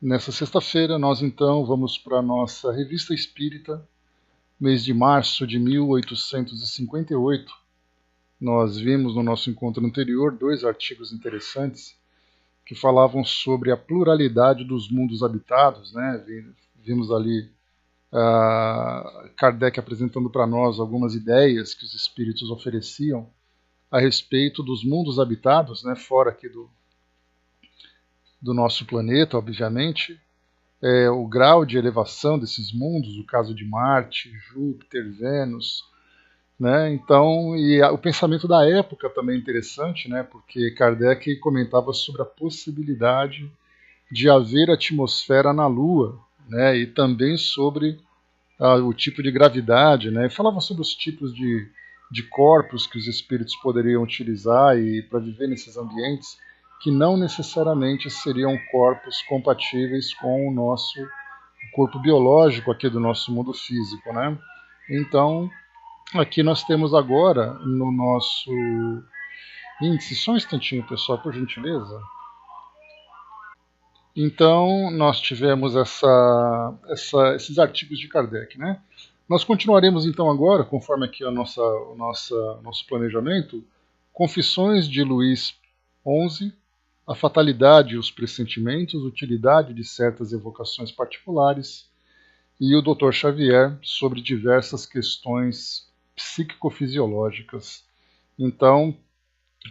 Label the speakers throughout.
Speaker 1: Nessa sexta-feira, nós então vamos para a nossa Revista Espírita, mês de março de 1858. Nós vimos no nosso encontro anterior 2 artigos interessantes que falavam sobre a pluralidade dos mundos habitados, né? Vimos ali Kardec apresentando para nós algumas ideias que os espíritos ofereciam a respeito dos mundos habitados, né? Fora aqui do nosso planeta, obviamente. O grau de elevação desses mundos, o caso de Marte, Júpiter, Vênus, né? Então, o pensamento da época também é interessante, né? Porque Kardec comentava sobre a possibilidade de haver atmosfera na Lua, né? E também sobre o tipo de gravidade, né? E falava sobre os tipos de corpos que os espíritos poderiam utilizar e para viver nesses ambientes que não necessariamente seriam corpos compatíveis com o nosso corpo biológico aqui do nosso mundo físico, né? Então, aqui nós temos agora no nosso índice, só um instantinho, pessoal, por gentileza. Então, nós tivemos esses artigos de Kardec, né? Nós continuaremos então agora, conforme aqui o nosso planejamento, Confissões de Luís XI, a fatalidade e os pressentimentos, utilidade de certas evocações particulares, e o Dr. Xavier sobre diversas questões psíquico-fisiológicas. Então,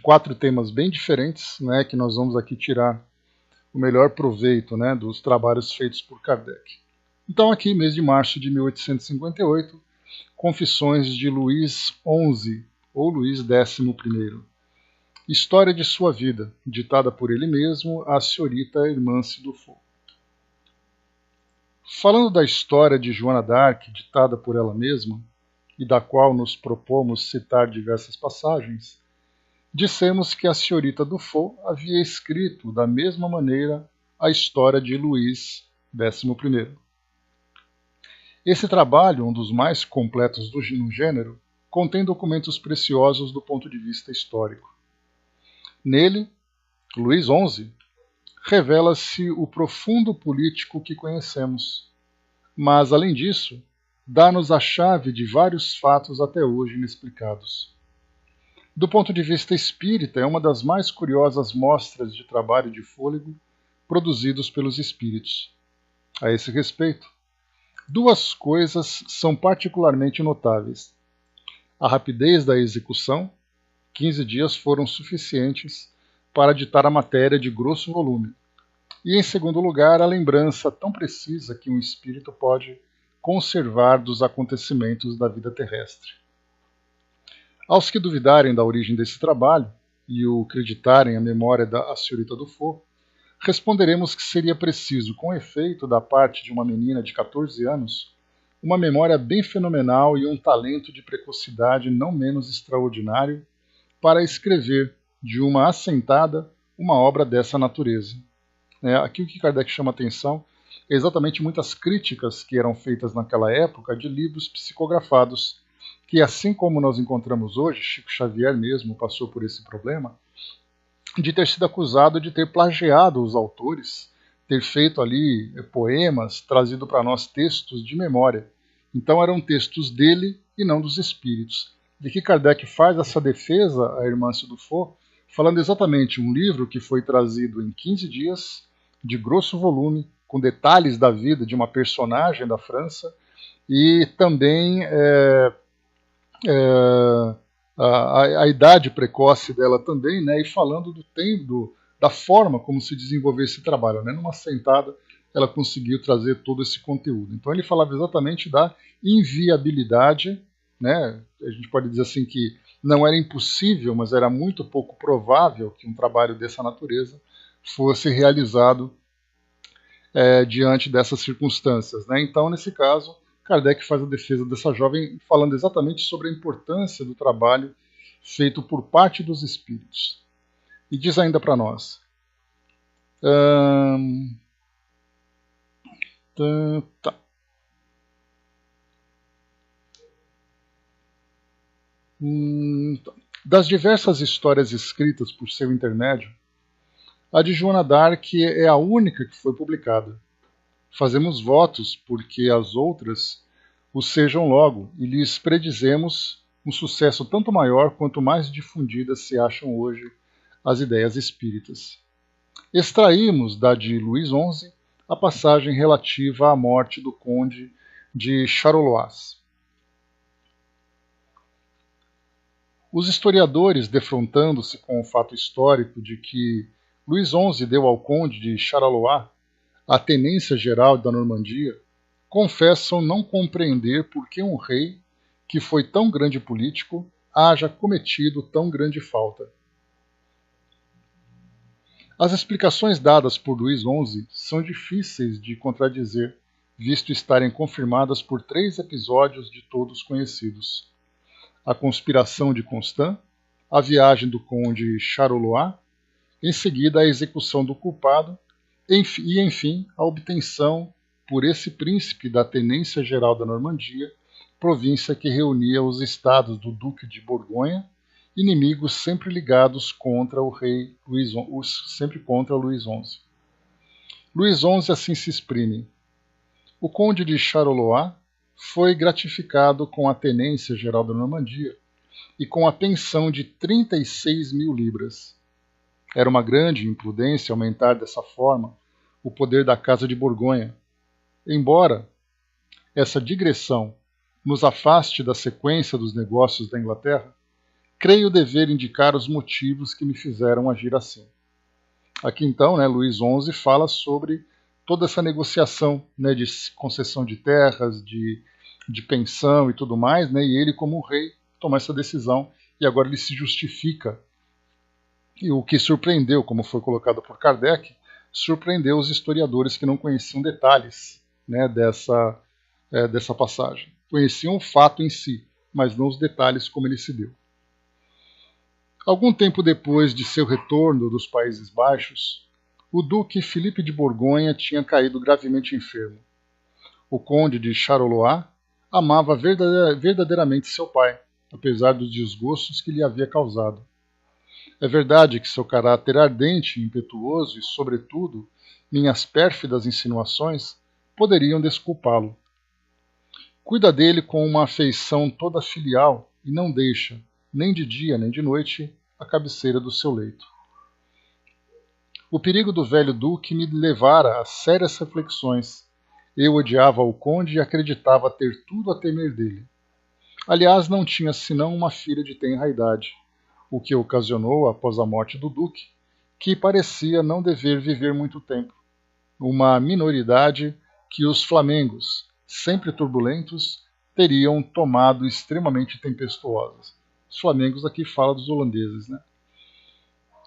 Speaker 1: 4 temas bem diferentes, né, que nós vamos aqui tirar o melhor proveito, né, dos trabalhos feitos por Kardec. Então, aqui, mês de março de 1858, Confissões de Luís XI, ou Luís XI. História de sua vida, ditada por ele mesmo à senhorita Hermance Dufour. Falando da história de Joana d'Arc, ditada por ela mesma, e da qual nos propomos citar diversas passagens, dissemos que a senhorita Dufour havia escrito da mesma maneira a história de Luís XI. Esse trabalho, um dos mais completos no gênero, contém documentos preciosos do ponto de vista histórico. Nele, Luís XI revela-se o profundo político que conhecemos, mas, além disso, dá-nos a chave de vários fatos até hoje inexplicados. Do ponto de vista espírita, é uma das mais curiosas mostras de trabalho de fôlego produzidos pelos espíritos. A esse respeito, 2 coisas são particularmente notáveis. A rapidez da execução, 15 dias foram suficientes para ditar a matéria de grosso volume. E, em segundo lugar, a lembrança tão precisa que um espírito pode conservar dos acontecimentos da vida terrestre. Aos que duvidarem da origem desse trabalho e o acreditarem à memória da senhorita Dufour, responderemos que seria preciso, com efeito da parte de uma menina de 14 anos, uma memória bem fenomenal e um talento de precocidade não menos extraordinário para escrever de uma assentada uma obra dessa natureza. Aqui o que Kardec chama atenção é exatamente muitas críticas que eram feitas naquela época de livros psicografados, que assim como nós encontramos hoje, Chico Xavier mesmo passou por esse problema, de ter sido acusado de ter plagiado os autores, ter feito ali poemas, trazido para nós textos de memória. Então eram textos dele e não dos espíritos. De que Kardec faz essa defesa a Hermance Dufour, falando exatamente um livro que foi trazido em 15 dias, de grosso volume, com detalhes da vida de uma personagem da França, e também a idade precoce dela também, né, e falando do tempo, da forma como se desenvolveu esse trabalho. Né, numa sentada, ela conseguiu trazer todo esse conteúdo. Então ele falava exatamente da inviabilidade, né, a gente pode dizer assim que não era impossível, mas era muito pouco provável que um trabalho dessa natureza fosse realizado diante dessas circunstâncias. Né? Então, nesse caso, Kardec faz a defesa dessa jovem, falando exatamente sobre a importância do trabalho feito por parte dos espíritos. E diz ainda para nós. Das diversas histórias escritas por seu intermédio, A de Joana d'Arc é a única que foi publicada. Fazemos votos porque as outras o sejam logo, e lhes predizemos um sucesso tanto maior quanto mais difundidas se acham hoje as ideias espíritas. Extraímos da de Luís XI a passagem relativa à morte do conde de Charolois. Os historiadores, defrontando-se com o fato histórico de que Luís XI deu ao conde de Charolois a tenência geral da Normandia, confessam não compreender por que um rei, que foi tão grande político, haja cometido tão grande falta. As explicações dadas por Luís XI são difíceis de contradizer, visto estarem confirmadas por 3 episódios de todos conhecidos: a conspiração de Constant, a viagem do conde Charolois, em seguida a execução do culpado e, enfim, a obtenção por esse príncipe da tenência geral da Normandia, província que reunia os estados do Duque de Borgonha, inimigos sempre ligados contra o rei sempre contra Luís XI. Luís XI assim se exprime: o conde de Charolois foi gratificado com a tenência geral da Normandia e com a pensão de 36 mil libras. Era uma grande imprudência aumentar dessa forma o poder da Casa de Borgonha. Embora essa digressão nos afaste da sequência dos negócios da Inglaterra, creio dever indicar os motivos que me fizeram agir assim. Aqui então, Luís XI fala sobre toda essa negociação, de concessão de terras, de pensão e tudo mais, e ele, como rei, toma essa decisão e agora ele se justifica. E o que surpreendeu, como foi colocado por Kardec, surpreendeu os historiadores que não conheciam detalhes dessa passagem. Conheciam o fato em si, mas não os detalhes como ele se deu. Algum tempo depois de seu retorno dos Países Baixos, o duque Filipe de Borgonha tinha caído gravemente enfermo. O conde de Charolois amava verdadeiramente seu pai, apesar dos desgostos que lhe havia causado. É verdade que seu caráter ardente e impetuoso e, sobretudo, minhas pérfidas insinuações poderiam desculpá-lo. Cuida dele com uma afeição toda filial e não deixa, nem de dia nem de noite, a cabeceira do seu leito. O perigo do velho duque me levara a sérias reflexões. Eu odiava o conde e acreditava ter tudo a temer dele. Aliás, não tinha senão uma filha de tenra idade, o que ocasionou, após a morte do duque, que parecia não dever viver muito tempo. Uma minoridade que os flamengos, sempre turbulentos, teriam tomado extremamente tempestuosas. Os flamengos aqui falam dos holandeses,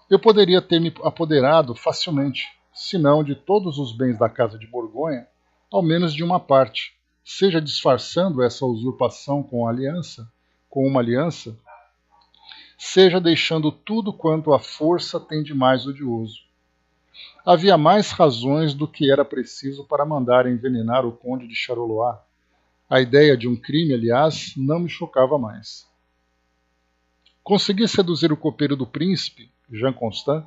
Speaker 1: Eu poderia ter me apoderado facilmente, se não de todos os bens da Casa de Borgonha, ao menos de uma parte, seja disfarçando essa usurpação com uma aliança, seja deixando tudo quanto a força tem de mais odioso. Havia mais razões do que era preciso para mandar envenenar o conde de Charolois. A ideia de um crime, aliás, não me chocava mais. Consegui seduzir o copeiro do príncipe, Jean Constant.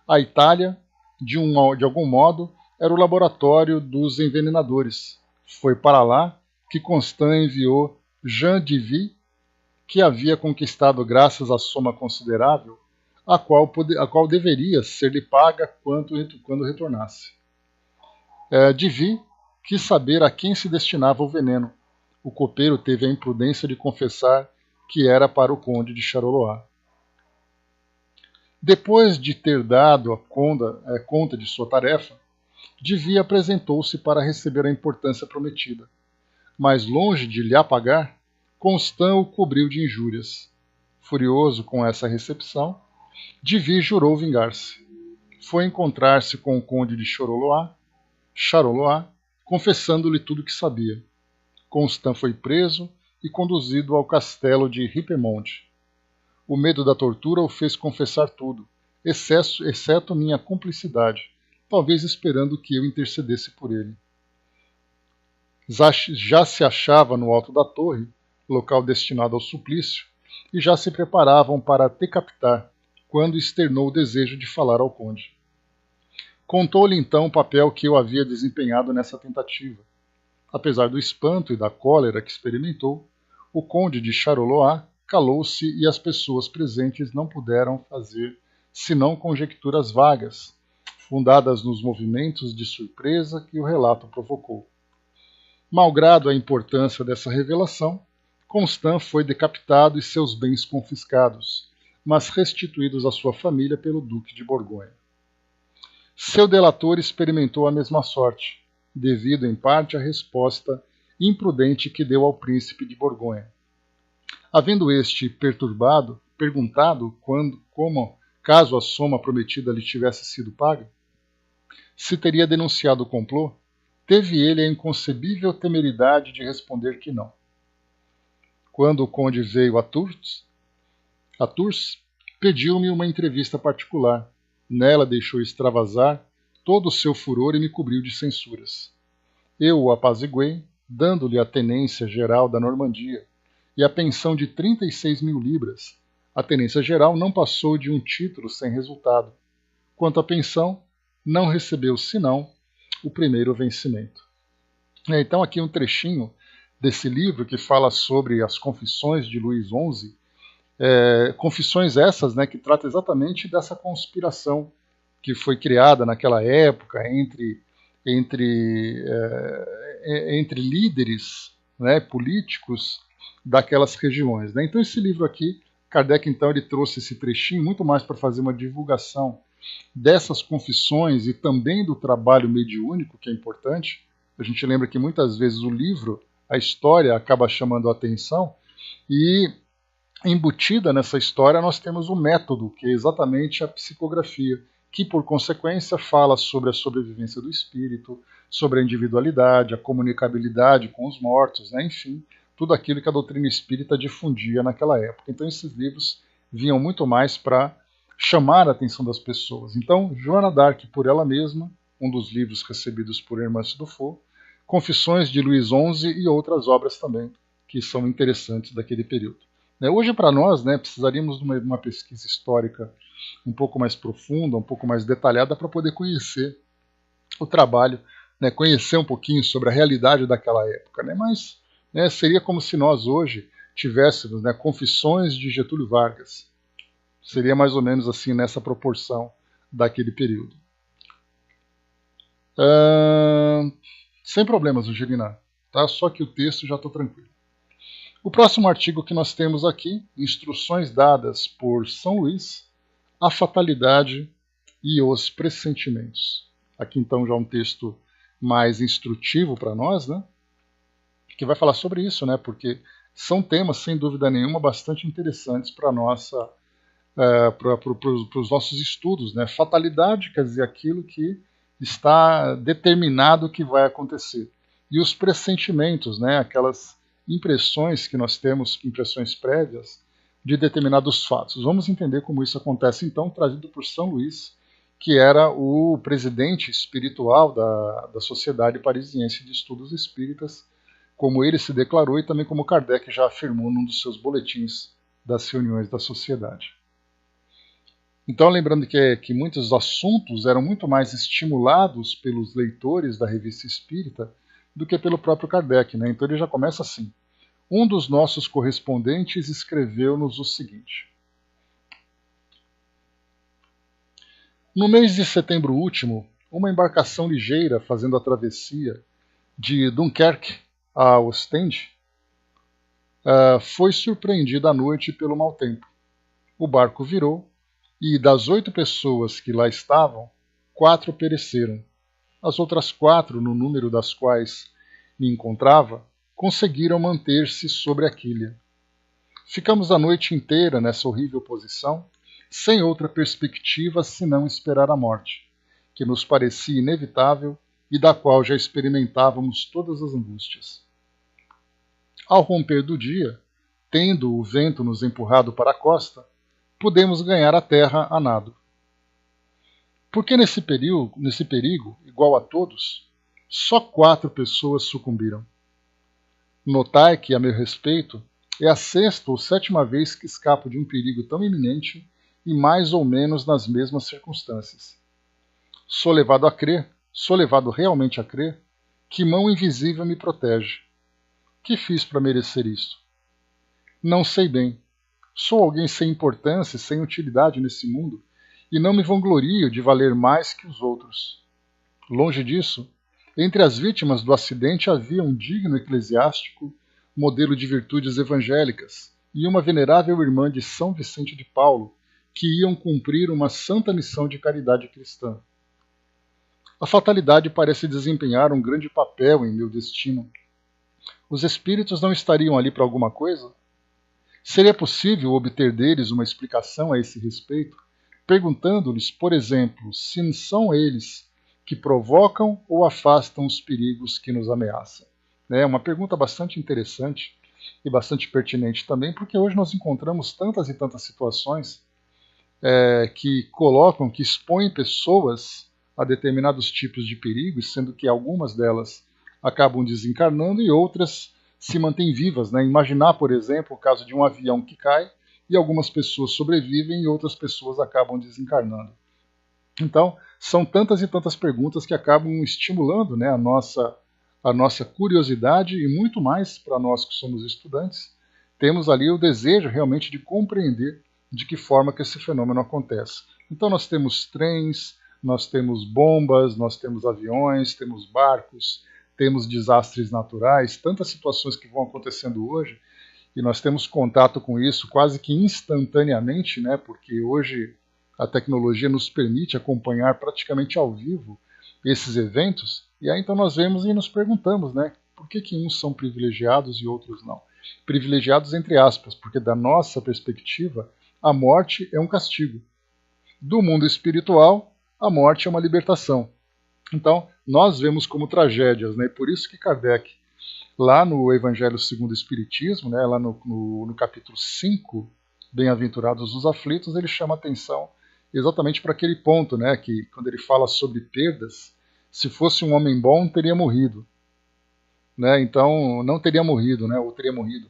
Speaker 1: A Itália, de algum modo, era o laboratório dos envenenadores. Foi para lá que Constant enviou Jean Divy, que havia conquistado graças à soma considerável, a qual deveria ser-lhe paga quando retornasse. Divy quis saber a quem se destinava o veneno. O copeiro teve a imprudência de confessar que era para o conde de Charolois. Depois de ter dado conta de sua tarefa, Divy apresentou-se para receber a importância prometida. Mas longe de lhe apagar, Constant o cobriu de injúrias. Furioso com essa recepção, Divy jurou vingar-se. Foi encontrar-se com o conde de Charolois, confessando-lhe tudo o que sabia. Constant foi preso e conduzido ao castelo de Ripemont. O medo da tortura o fez confessar tudo, exceto minha cumplicidade, talvez esperando que eu intercedesse por ele. Já se achava no alto da torre, local destinado ao suplício, e já se preparavam para decapitar, quando externou o desejo de falar ao conde. Contou-lhe então o papel que eu havia desempenhado nessa tentativa. Apesar do espanto e da cólera que experimentou, o conde de Charolois calou-se e as pessoas presentes não puderam fazer senão conjecturas vagas, fundadas nos movimentos de surpresa que o relato provocou. Malgrado a importância dessa revelação, Constant foi decapitado e seus bens confiscados, mas restituídos à sua família pelo Duque de Borgonha. Seu delator experimentou a mesma sorte, devido em parte à resposta imprudente que deu ao príncipe de Borgonha. Havendo este perguntado como, caso a soma prometida lhe tivesse sido paga, se teria denunciado o complô, teve ele a inconcebível temeridade de responder que não. Quando o conde veio a Tours, pediu-me uma entrevista particular. Nela deixou extravasar todo o seu furor e me cobriu de censuras. Eu o apaziguei, dando-lhe a tenência geral da Normandia e a pensão de 36.000 libras. A tenência geral não passou de um título sem resultado. Quanto à pensão, não recebeu senão o primeiro vencimento. Então aqui um trechinho desse livro que fala sobre as confissões de Luís XI, confissões essas, né, que trata exatamente dessa conspiração que foi criada naquela época entre líderes, né, políticos daquelas regiões. Né? Então esse livro aqui, Kardec então ele trouxe esse trechinho muito mais para fazer uma divulgação dessas confissões e também do trabalho mediúnico, que é importante. A gente lembra que muitas vezes o livro, a história, acaba chamando a atenção e embutida nessa história nós temos o método, que é exatamente a psicografia, que por consequência fala sobre a sobrevivência do espírito, sobre a individualidade, a comunicabilidade com os mortos, né? Enfim, tudo aquilo que a doutrina espírita difundia naquela época. Então esses livros vinham muito mais para chamar a atenção das pessoas. Então, Joana d'Arc por ela mesma, um dos livros recebidos por Hermance Dufour, Confissões de Luís XI e outras obras também, que são interessantes daquele período. Hoje, para nós, precisaríamos de uma pesquisa histórica um pouco mais profunda, um pouco mais detalhada, para poder conhecer o trabalho, conhecer um pouquinho sobre a realidade daquela época. Mas seria como se nós hoje tivéssemos Confissões de Getúlio Vargas. Seria mais ou menos assim nessa proporção daquele período. Sem problemas, Angelina. Tá? Só que o texto já estou tranquilo. O próximo artigo que nós temos aqui, Instruções dadas por São Luís, a fatalidade e os pressentimentos. Aqui então já um texto mais instrutivo para nós, que vai falar sobre isso, porque são temas, sem dúvida nenhuma, bastante interessantes para os nossos estudos. Fatalidade quer dizer aquilo que está determinado que vai acontecer. E os pressentimentos, aquelas impressões que nós temos, impressões prévias de determinados fatos. Vamos entender como isso acontece, então, trazido por São Luís, que era o presidente espiritual da Sociedade Parisiense de Estudos Espíritas, como ele se declarou e também como Kardec já afirmou num dos seus boletins das reuniões da sociedade. Então, lembrando que muitos assuntos eram muito mais estimulados pelos leitores da Revista Espírita do que pelo próprio Kardec. Então ele já começa assim. Um dos nossos correspondentes escreveu-nos o seguinte. No mês de setembro último, uma embarcação ligeira fazendo a travessia de Dunkerque a Ostende foi surpreendida à noite pelo mau tempo. O barco virou e, das 8 pessoas que lá estavam, 4 pereceram. As outras 4, no número das quais me encontrava, conseguiram manter-se sobre a quilha. Ficamos a noite inteira nessa horrível posição, sem outra perspectiva senão esperar a morte, que nos parecia inevitável e da qual já experimentávamos todas as angústias. Ao romper do dia, tendo o vento nos empurrado para a costa, pudemos ganhar a terra a nado. Porque nesse perigo, igual a todos, só 4 pessoas sucumbiram. Notai que, a meu respeito, é a 6ª ou 7ª vez que escapo de um perigo tão iminente e mais ou menos nas mesmas circunstâncias. Sou levado a crer, sou levado realmente a crer, que mão invisível me protege. Que fiz para merecer isso? Não sei bem. Sou alguém sem importância e sem utilidade nesse mundo, e não me vanglorio de valer mais que os outros. Longe disso, entre as vítimas do acidente havia um digno eclesiástico, modelo de virtudes evangélicas, e uma venerável irmã de São Vicente de Paulo, que iam cumprir uma santa missão de caridade cristã. A fatalidade parece desempenhar um grande papel em meu destino. Os espíritos não estariam ali para alguma coisa? Seria possível obter deles uma explicação a esse respeito, perguntando-lhes, por exemplo, se são eles que provocam ou afastam os perigos que nos ameaçam? É uma pergunta bastante interessante e bastante pertinente também, porque hoje nós encontramos tantas e tantas situações que colocam, que expõem pessoas a determinados tipos de perigos, sendo que algumas delas acabam desencarnando e outras se mantêm vivas, né? Imaginar, por exemplo, o caso de um avião que cai e algumas pessoas sobrevivem e outras pessoas acabam desencarnando. Então, são tantas e tantas perguntas que acabam estimulando, né, a nossa curiosidade e muito mais para nós que somos estudantes. Temos ali o desejo realmente de compreender de que forma que esse fenômeno acontece. Então nós temos trens, nós temos bombas, nós temos aviões, temos barcos, temos desastres naturais, tantas situações que vão acontecendo hoje, e nós temos contato com isso quase que instantaneamente, né, porque hoje a tecnologia nos permite acompanhar praticamente ao vivo esses eventos, e aí então nós vemos e nos perguntamos, né, por que uns são privilegiados e outros não? Privilegiados entre aspas, porque da nossa perspectiva, a morte é um castigo. Do mundo espiritual, a morte é uma libertação. Então, nós vemos como tragédias, né? Por isso que Kardec, lá no Evangelho segundo o Espiritismo, né, lá no capítulo 5, Bem-aventurados os aflitos, ele chama atenção exatamente para aquele ponto, né, que quando ele fala sobre perdas, se fosse um homem bom, teria morrido. Né? Então, não teria morrido, né, ou teria morrido.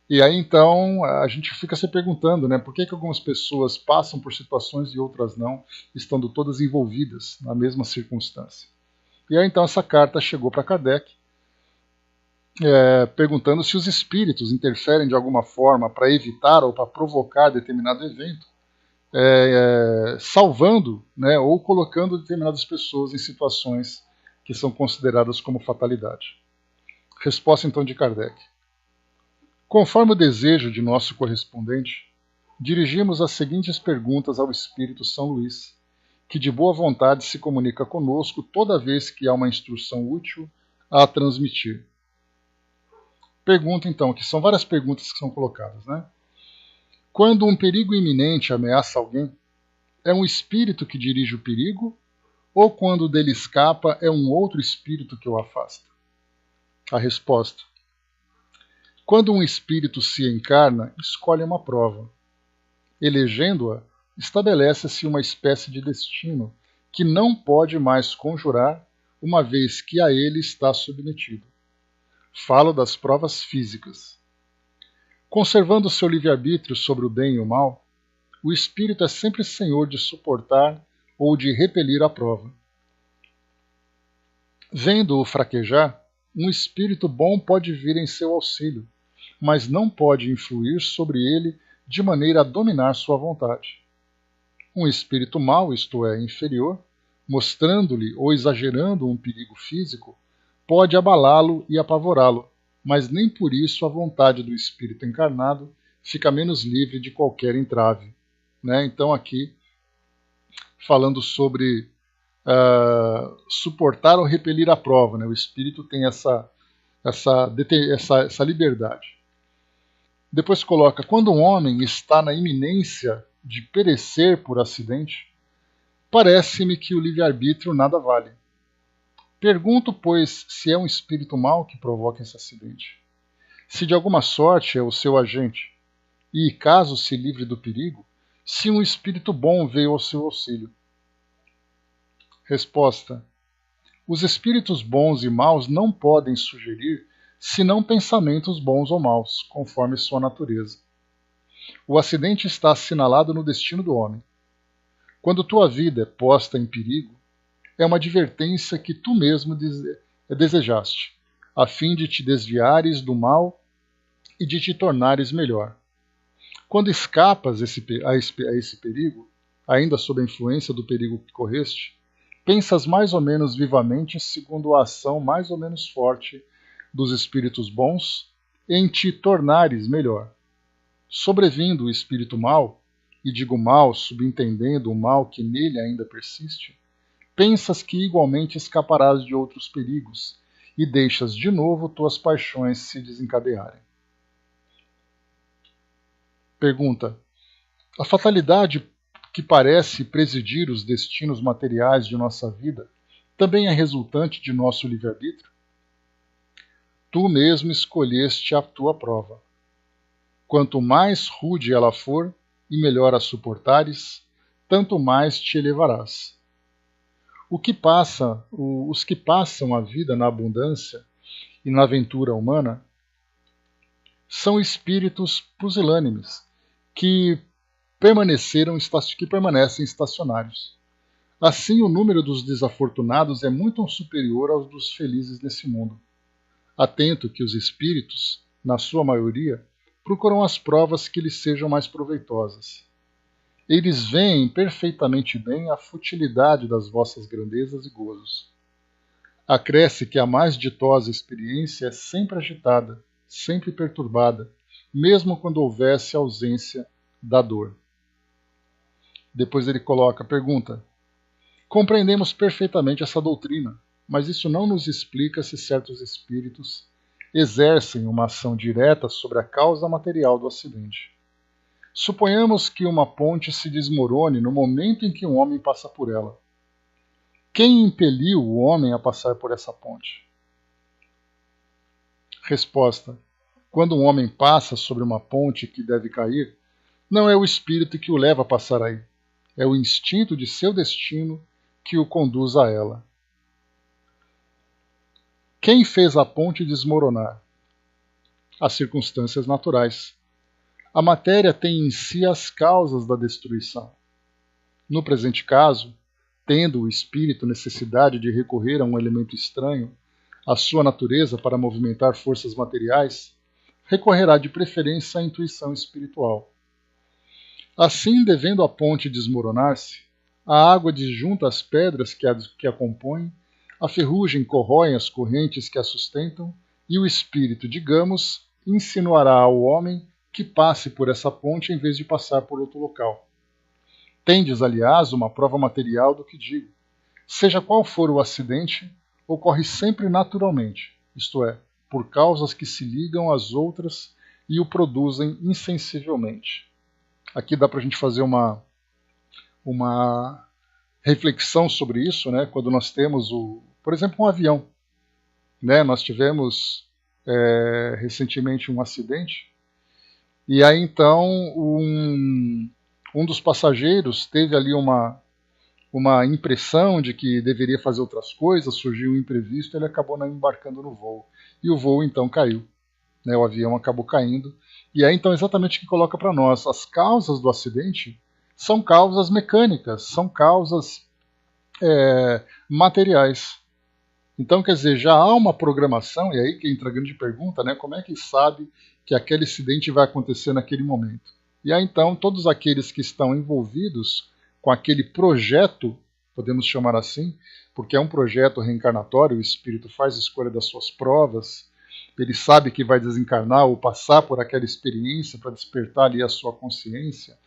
Speaker 1: E aí, então, a gente fica se perguntando, né, por que algumas pessoas passam por situações e outras não, estando todas envolvidas na mesma circunstância. E aí, então, essa carta chegou para Kardec, perguntando se os espíritos interferem de alguma forma para evitar ou para provocar determinado evento, salvando, né, ou colocando determinadas pessoas em situações que são consideradas como fatalidade. Resposta, então, de Kardec. Conforme o desejo de nosso correspondente, dirigimos as seguintes perguntas ao Espírito São Luís, que de boa vontade se comunica conosco toda vez que há uma instrução útil a transmitir. Pergunta, então, que são várias perguntas que são colocadas, né? Quando um perigo iminente ameaça alguém, é um espírito que dirige o perigo, ou quando dele escapa, é um outro espírito que o afasta? A resposta: quando um espírito se encarna, escolhe uma prova. Elegendo-a, estabelece-se uma espécie de destino que não pode mais conjurar, uma vez que a ele está submetido. Falo das provas físicas. Conservando seu livre-arbítrio sobre o bem e o mal, o espírito é sempre senhor de suportar ou de repelir a prova. Vendo-o fraquejar, um espírito bom pode vir em seu auxílio, mas não pode influir sobre ele de maneira a dominar sua vontade. Um espírito mau, isto é, inferior, mostrando-lhe ou exagerando um perigo físico, pode abalá-lo e apavorá-lo, mas nem por isso a vontade do espírito encarnado fica menos livre de qualquer entrave. Né? Então aqui, falando sobre suportar ou repelir a prova, né? O espírito tem essa liberdade. Depois coloca, quando um homem está na iminência de perecer por acidente, parece-me que o livre-arbítrio nada vale. Pergunto, pois, se é um espírito mau que provoca esse acidente. Se de alguma sorte é o seu agente, e caso se livre do perigo, se um espírito bom veio ao seu auxílio. Resposta: os espíritos bons e maus não podem sugerir senão pensamentos bons ou maus, conforme sua natureza. O acidente está assinalado no destino do homem. Quando tua vida é posta em perigo, é uma advertência que tu mesmo desejaste, a fim de te desviares do mal e de te tornares melhor. Quando escapas a esse perigo, ainda sob a influência do perigo que correste, pensas mais ou menos vivamente segundo a ação mais ou menos forte dos espíritos bons em te tornares melhor. Sobrevindo o espírito mau, e digo mal subentendendo o mal que nele ainda persiste, pensas que igualmente escaparás de outros perigos e deixas de novo tuas paixões se desencadearem. Pergunta: a fatalidade que parece presidir os destinos materiais de nossa vida também é resultante de nosso livre-arbítrio? Tu mesmo escolheste a tua prova. Quanto mais rude ela for e melhor a suportares, tanto mais te elevarás. Os que passam a vida na abundância e na aventura humana são espíritos pusilânimes que permanecem estacionários. Assim, o número dos desafortunados é muito superior aos dos felizes nesse mundo. Atento que os espíritos, na sua maioria, procuram as provas que lhes sejam mais proveitosas. Eles veem perfeitamente bem a futilidade das vossas grandezas e gozos. Acresce que a mais ditosa experiência é sempre agitada, sempre perturbada, mesmo quando houvesse ausência da dor. Depois ele coloca a pergunta: compreendemos perfeitamente essa doutrina, mas isso não nos explica se certos espíritos exercem uma ação direta sobre a causa material do acidente. Suponhamos que uma ponte se desmorone no momento em que um homem passa por ela. Quem impeliu o homem a passar por essa ponte? Resposta: quando um homem passa sobre uma ponte que deve cair, não é o espírito que o leva a passar aí. É o instinto de seu destino que o conduz a ela. Quem fez a ponte desmoronar? As circunstâncias naturais. A matéria tem em si as causas da destruição. No presente caso, tendo o espírito necessidade de recorrer a um elemento estranho à sua natureza para movimentar forças materiais, recorrerá de preferência à intuição espiritual. Assim, devendo a ponte desmoronar-se, a água disjunta as pedras que a compõem, a ferrugem corrói as correntes que a sustentam, e o espírito, digamos, insinuará ao homem que passe por essa ponte em vez de passar por outro local. Tendes, aliás, uma prova material do que digo. Seja qual for o acidente, ocorre sempre naturalmente, isto é, por causas que se ligam às outras e o produzem insensivelmente. Aqui dá para a gente fazer uma reflexão sobre isso, né? Quando nós temos, por exemplo, um avião. Né? Nós tivemos recentemente um acidente, e aí então um dos passageiros teve ali uma impressão de que deveria fazer outras coisas, surgiu um imprevisto, ele acabou não embarcando no voo. E o voo então caiu. Né? O avião acabou caindo. E aí então exatamente o que coloca para nós. As causas do acidente são causas mecânicas, são causas materiais. Então, quer dizer, já há uma programação, e aí que entra a grande pergunta, né? Como é que sabe que aquele acidente vai acontecer naquele momento? E aí, então, todos aqueles que estão envolvidos com aquele projeto, podemos chamar assim, porque é um projeto reencarnatório, o espírito faz escolha das suas provas, ele sabe que vai desencarnar ou passar por aquela experiência para despertar ali a sua consciência,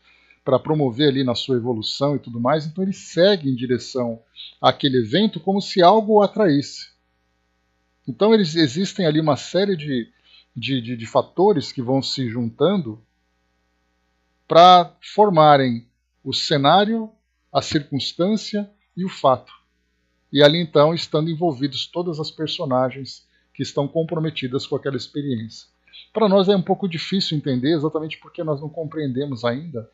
Speaker 1: para promover ali na sua evolução e tudo mais, então ele segue em direção àquele evento como se algo o atraísse. Então existem ali uma série de fatores que vão se juntando para formarem o cenário, a circunstância e o fato. E ali então estando envolvidos todas as personagens que estão comprometidas com aquela experiência. Para nós é um pouco difícil entender, exatamente porque nós não compreendemos ainda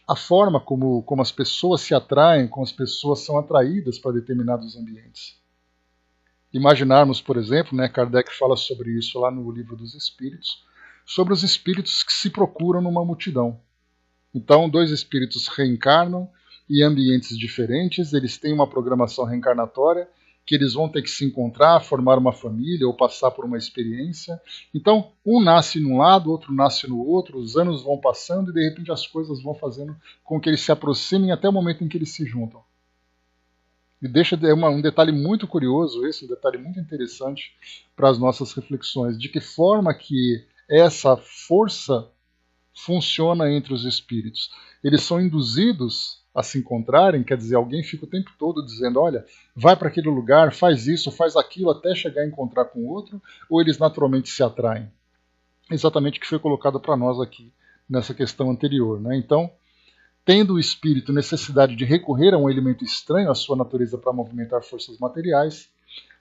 Speaker 1: a forma como as pessoas se atraem, como as pessoas são atraídas para determinados ambientes. Imaginarmos, por exemplo, né, Kardec fala sobre isso lá no Livro dos Espíritos, sobre os espíritos que se procuram numa multidão. Então, dois espíritos reencarnam em ambientes diferentes, eles têm uma programação reencarnatória, que eles vão ter que se encontrar, formar uma família ou passar por uma experiência. Então, um nasce num lado, outro nasce no outro, os anos vão passando e de repente as coisas vão fazendo com que eles se aproximem até o momento em que eles se juntam. E deixa um detalhe muito curioso, esse um detalhe muito interessante para as nossas reflexões, de que forma que essa força funciona entre os espíritos. Eles são induzidos a se encontrarem, quer dizer, alguém fica o tempo todo dizendo, olha, vai para aquele lugar, faz isso, faz aquilo, até chegar a encontrar com o outro, ou eles naturalmente se atraem? Exatamente o que foi colocado para nós aqui nessa questão anterior, né? Então, tendo o espírito necessidade de recorrer a um elemento estranho à sua natureza para movimentar forças materiais,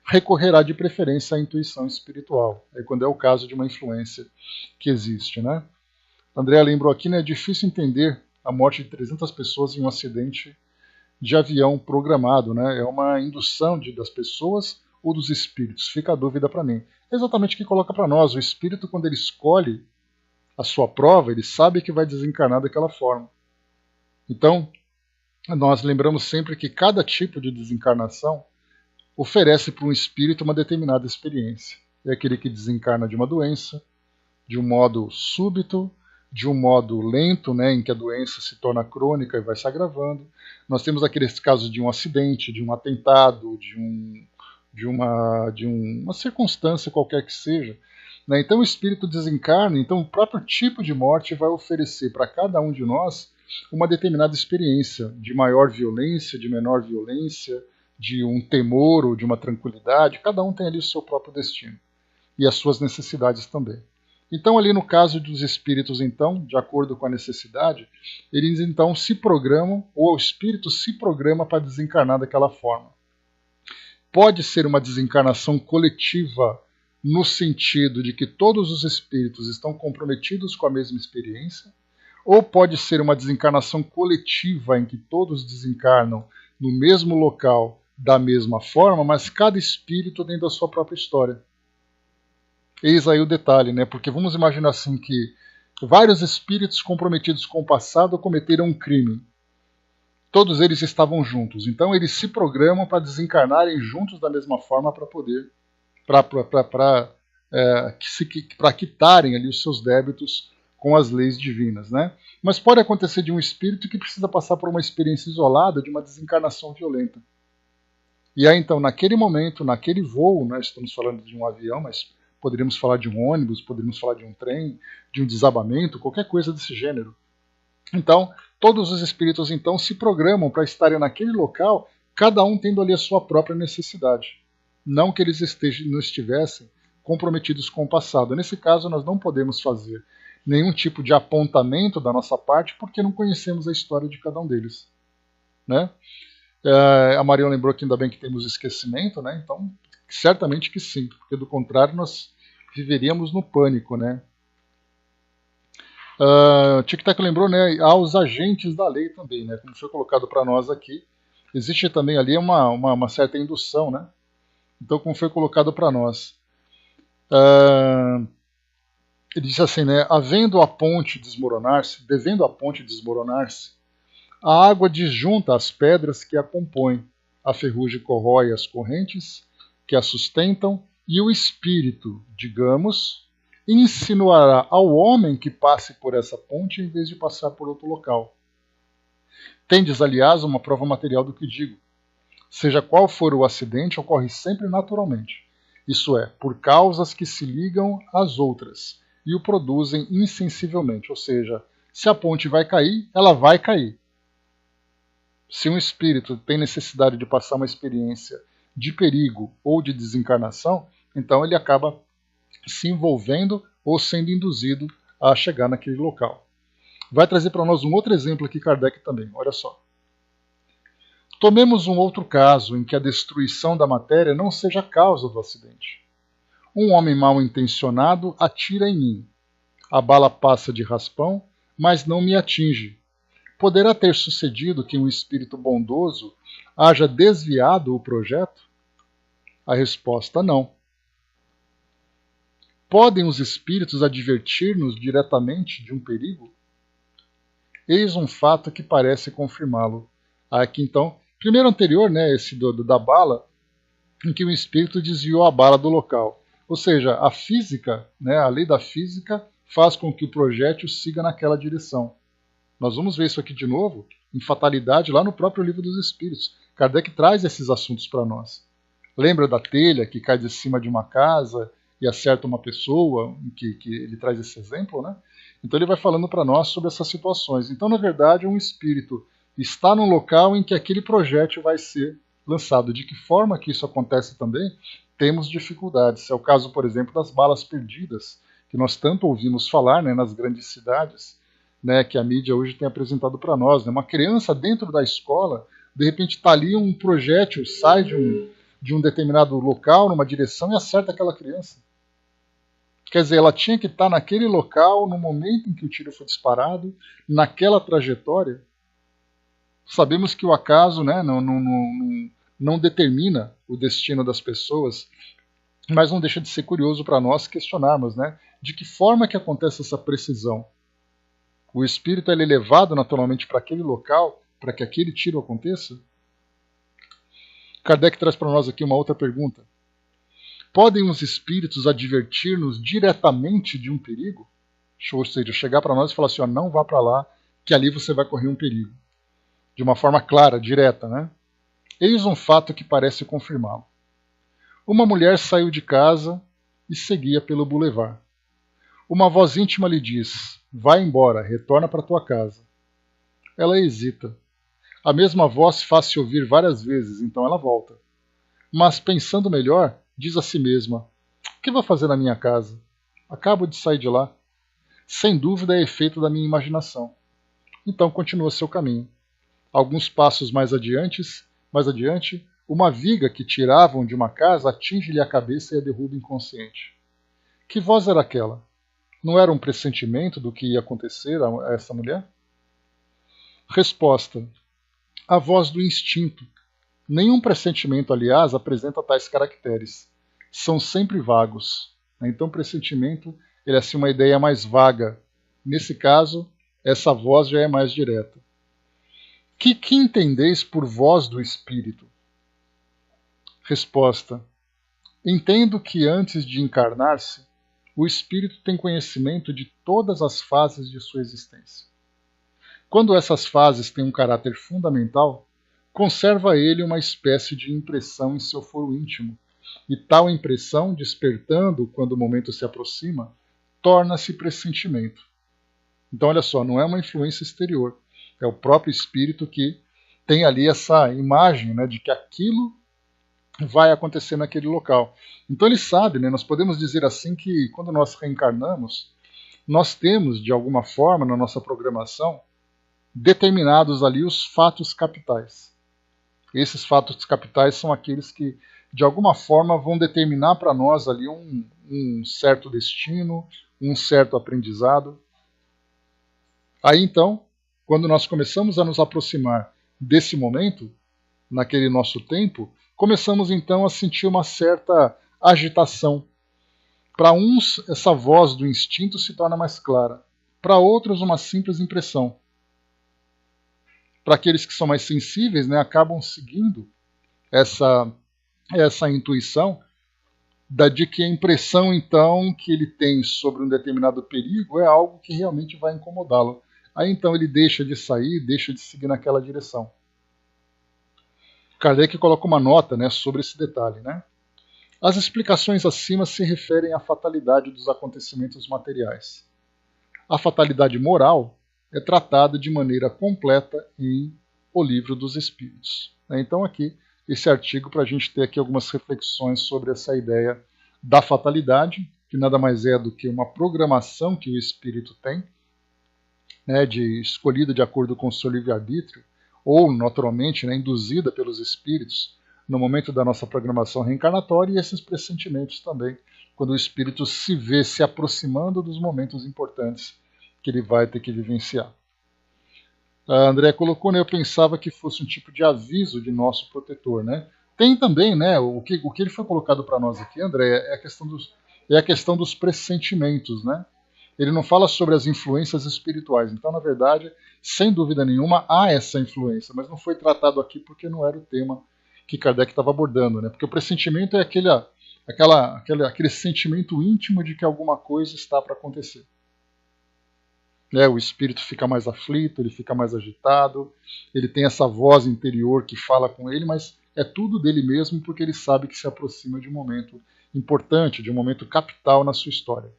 Speaker 1: recorrerá de preferência à intuição espiritual, é quando é o caso de uma influência que existe, né? André lembrou aqui, né, é difícil entender a morte de 300 pessoas em um acidente de avião programado, né? É uma indução das pessoas ou dos espíritos? Fica a dúvida para mim. É exatamente o que coloca para nós. O espírito, quando ele escolhe a sua prova, ele sabe que vai desencarnar daquela forma. Então, nós lembramos sempre que cada tipo de desencarnação oferece para um espírito uma determinada experiência. É aquele que desencarna de uma doença, de um modo súbito, de um modo lento, né, em que a doença se torna crônica e vai se agravando. Nós temos aqueles casos de um acidente, de um atentado, de uma circunstância qualquer que seja. Né? Então o espírito desencarna, então o próprio tipo de morte vai oferecer para cada um de nós uma determinada experiência de maior violência, de menor violência, de um temor ou de uma tranquilidade. Cada um tem ali o seu próprio destino e as suas necessidades também. Então, ali no caso dos espíritos, então, de acordo com a necessidade, eles então se programam, ou o espírito se programa para desencarnar daquela forma. Pode ser uma desencarnação coletiva, no sentido de que todos os espíritos estão comprometidos com a mesma experiência, ou pode ser uma desencarnação coletiva, em que todos desencarnam no mesmo local, da mesma forma, mas cada espírito dentro da sua própria história. Eis aí o detalhe, né? Porque vamos imaginar assim que vários espíritos comprometidos com o passado cometeram um crime. Todos eles estavam juntos, então eles se programam para desencarnarem juntos da mesma forma para poder, para quitarem ali os seus débitos com as leis divinas, né? Mas pode acontecer de um espírito que precisa passar por uma experiência isolada de uma desencarnação violenta. E aí então, naquele momento, naquele voo, nós estamos falando de um avião, mas poderíamos falar de um ônibus, poderíamos falar de um trem, de um desabamento, qualquer coisa desse gênero. Então, todos os espíritos então se programam para estarem naquele local, cada um tendo ali a sua própria necessidade. Não que eles não estivessem comprometidos com o passado. Nesse caso, nós não podemos fazer nenhum tipo de apontamento da nossa parte, porque não conhecemos a história de cada um deles. Né? A Maria lembrou que ainda bem que temos esquecimento, né? Então certamente que sim, porque do contrário nós viveríamos no pânico, né? Tic Tac lembrou, né? Há os agentes da lei também, né? Como foi colocado para nós aqui, existe também ali uma certa indução, né? Então, como foi colocado para nós, ele disse assim, né? Devendo a ponte desmoronar-se, a água disjunta as pedras que a compõem, a ferrugem corrói as correntes que a sustentam, e o espírito, digamos, insinuará ao homem que passe por essa ponte em vez de passar por outro local. Tendes, aliás, uma prova material do que digo. Seja qual for o acidente, ocorre sempre naturalmente, isso é, por causas que se ligam às outras e o produzem insensivelmente, ou seja, se a ponte vai cair, ela vai cair. Se um espírito tem necessidade de passar uma experiência de perigo ou de desencarnação, então ele acaba se envolvendo ou sendo induzido a chegar naquele local. Vai trazer para nós um outro exemplo aqui, Kardec também, olha só. Tomemos um outro caso em que a destruição da matéria não seja a causa do acidente. Um homem mal intencionado atira em mim. A bala passa de raspão, mas não me atinge. Poderá ter sucedido que um espírito bondoso haja desviado o projeto? A resposta não. Podem os espíritos advertir-nos diretamente de um perigo? Eis um fato que parece confirmá-lo. Aqui então, primeiro anterior, né, esse da bala, em que o espírito desviou a bala do local. Ou seja, a física, né, a lei da física faz com que o projétil siga naquela direção. Nós vamos ver isso aqui de novo, em Fatalidade, lá no próprio Livro dos Espíritos. Kardec traz esses assuntos para nós. Lembra da telha que cai de cima de uma casa e acerta uma pessoa, que ele traz esse exemplo, né? Então ele vai falando para nós sobre essas situações. Então, na verdade, um espírito está num local em que aquele projétil vai ser lançado. De que forma que isso acontece também, temos dificuldades. É o caso, por exemplo, das balas perdidas, que nós tanto ouvimos falar, né, nas grandes cidades, né, que a mídia hoje tem apresentado para nós. Né? Uma criança dentro da escola, de repente está ali um projétil, sai de um determinado local, numa direção, e acerta aquela criança. Quer dizer, ela tinha que estar naquele local, no momento em que o tiro foi disparado, naquela trajetória. Sabemos que o acaso, né, não determina o destino das pessoas, mas não deixa de ser curioso para nós questionarmos, né, de que forma que acontece essa precisão. O espírito é levado naturalmente para aquele local para que aquele tiro aconteça? Kardec traz para nós aqui uma outra pergunta. Podem os espíritos advertir-nos diretamente de um perigo? Ou seja, chegar para nós e falar assim, ó, não vá para lá, que ali você vai correr um perigo. De uma forma clara, direta, né? Eis um fato que parece confirmá-lo. Uma mulher saiu de casa e seguia pelo boulevard. Uma voz íntima lhe diz, vai embora, retorna para tua casa. Ela hesita. A mesma voz faz-se ouvir várias vezes, então ela volta. Mas, pensando melhor, diz a si mesma, o que vou fazer na minha casa? Acabo de sair de lá. Sem dúvida é efeito da minha imaginação. Então continua seu caminho. Alguns passos mais adiante, uma viga que tiravam de uma casa atinge-lhe a cabeça e a derruba inconsciente. Que voz era aquela? Não era um pressentimento do que ia acontecer a essa mulher? Resposta. A voz do instinto. Nenhum pressentimento, aliás, apresenta tais caracteres. São sempre vagos. Então, pressentimento ele é assim, uma ideia mais vaga. Nesse caso, essa voz já é mais direta. Que entendeis por voz do Espírito? Resposta. Entendo que antes de encarnar-se, o Espírito tem conhecimento de todas as fases de sua existência. Quando essas fases têm um caráter fundamental, conserva ele uma espécie de impressão em seu foro íntimo, e tal impressão, despertando quando o momento se aproxima, torna-se pressentimento. Então, olha só, não é uma influência exterior, é o próprio espírito que tem ali essa imagem, né, de que aquilo vai acontecer naquele local. Então ele sabe, né, nós podemos dizer assim que quando nós reencarnamos, nós temos, de alguma forma, na nossa programação, determinados ali os fatos capitais. Esses fatos capitais são aqueles que, de alguma forma, vão determinar para nós ali um certo destino, um certo aprendizado. Aí então, quando nós começamos a nos aproximar desse momento, naquele nosso tempo, começamos então a sentir uma certa agitação. Para uns, essa voz do instinto se torna mais clara. Para outros, uma simples impressão. Para aqueles que são mais sensíveis, né, acabam seguindo essa intuição de que a impressão, então, que ele tem sobre um determinado perigo é algo que realmente vai incomodá-lo. Aí, então, ele deixa de sair, deixa de seguir naquela direção. Kardec coloca uma nota, né, sobre esse detalhe. Né? As explicações acima se referem à fatalidade dos acontecimentos materiais. A fatalidade moral é tratada de maneira completa em O Livro dos Espíritos. Então aqui, esse artigo para a gente ter aqui algumas reflexões sobre essa ideia da fatalidade, que nada mais é do que uma programação que o espírito tem, né, escolhida de acordo com o seu livre-arbítrio, ou naturalmente, né, induzida pelos espíritos no momento da nossa programação reencarnatória, e esses pressentimentos também, quando o espírito se vê se aproximando dos momentos importantes que ele vai ter que vivenciar. A André colocou, né, eu pensava que fosse um tipo de aviso de nosso protetor. Né? Tem também, né, o que ele foi colocado para nós aqui, André, é a questão dos pressentimentos. Né? Ele não fala sobre as influências espirituais. Então, na verdade, sem dúvida nenhuma, há essa influência, mas não foi tratado aqui porque não era o tema que Kardec estava abordando, né? Porque o pressentimento é aquele sentimento íntimo de que alguma coisa está para acontecer. O espírito fica mais aflito, ele fica mais agitado, ele tem essa voz interior que fala com ele, mas é tudo dele mesmo porque ele sabe que se aproxima de um momento importante, de um momento capital na sua história.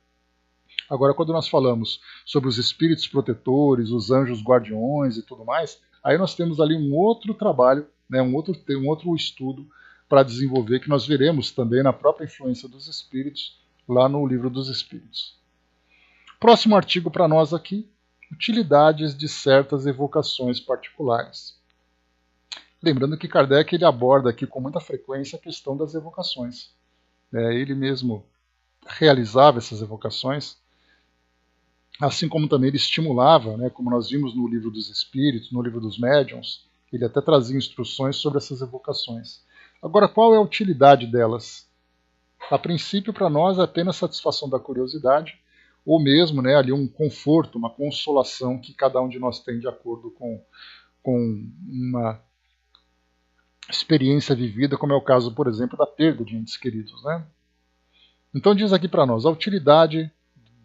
Speaker 1: Agora, quando nós falamos sobre os espíritos protetores, os anjos guardiões e tudo mais, aí nós temos ali um outro trabalho, né, um outro estudo para desenvolver, que nós veremos também na própria influência dos espíritos, lá no Livro dos Espíritos. Próximo artigo para nós aqui, utilidades de certas evocações particulares. Lembrando que Kardec ele aborda aqui com muita frequência a questão das evocações. Ele mesmo realizava essas evocações, assim como também ele estimulava, como nós vimos no Livro dos Espíritos, no Livro dos Médiuns, ele até trazia instruções sobre essas evocações. Agora, qual é a utilidade delas? A princípio, para nós, é apenas satisfação da curiosidade, ou mesmo ali um conforto, uma consolação que cada um de nós tem de acordo com uma experiência vivida, como é o caso, por exemplo, da perda de entes queridos. Então diz aqui para nós a utilidade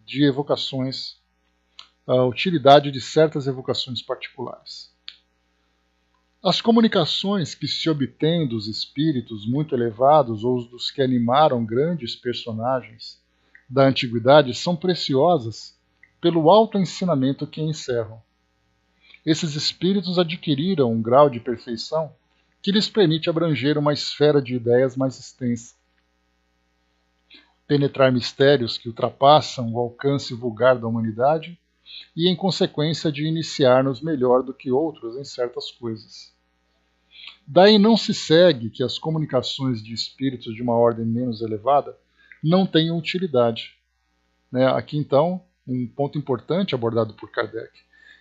Speaker 1: de evocações, a utilidade de certas evocações particulares. As comunicações que se obtêm dos espíritos muito elevados ou dos que animaram grandes personagens da antiguidade são preciosas pelo alto ensinamento que encerram. Esses espíritos adquiriram um grau de perfeição que lhes permite abranger uma esfera de ideias mais extensa, penetrar mistérios que ultrapassam o alcance vulgar da humanidade e, em consequência, de iniciar-nos melhor do que outros em certas coisas. Daí não se segue que as comunicações de espíritos de uma ordem menos elevada não tenham utilidade. Aqui, então, um ponto importante abordado por Kardec.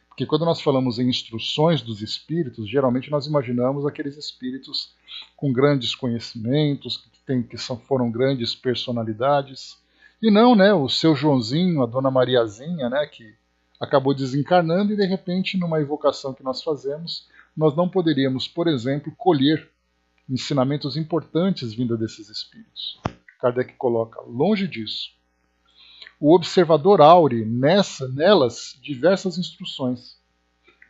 Speaker 1: Porque quando nós falamos em instruções dos espíritos, geralmente nós imaginamos aqueles espíritos com grandes conhecimentos, foram grandes personalidades. E não, o seu Joãozinho, a Dona Mariazinha, que acabou desencarnando e, de repente, numa evocação que nós fazemos, nós não poderíamos, por exemplo, colher ensinamentos importantes vindos desses espíritos. Kardec coloca, longe disso. O observador aure nelas diversas instruções.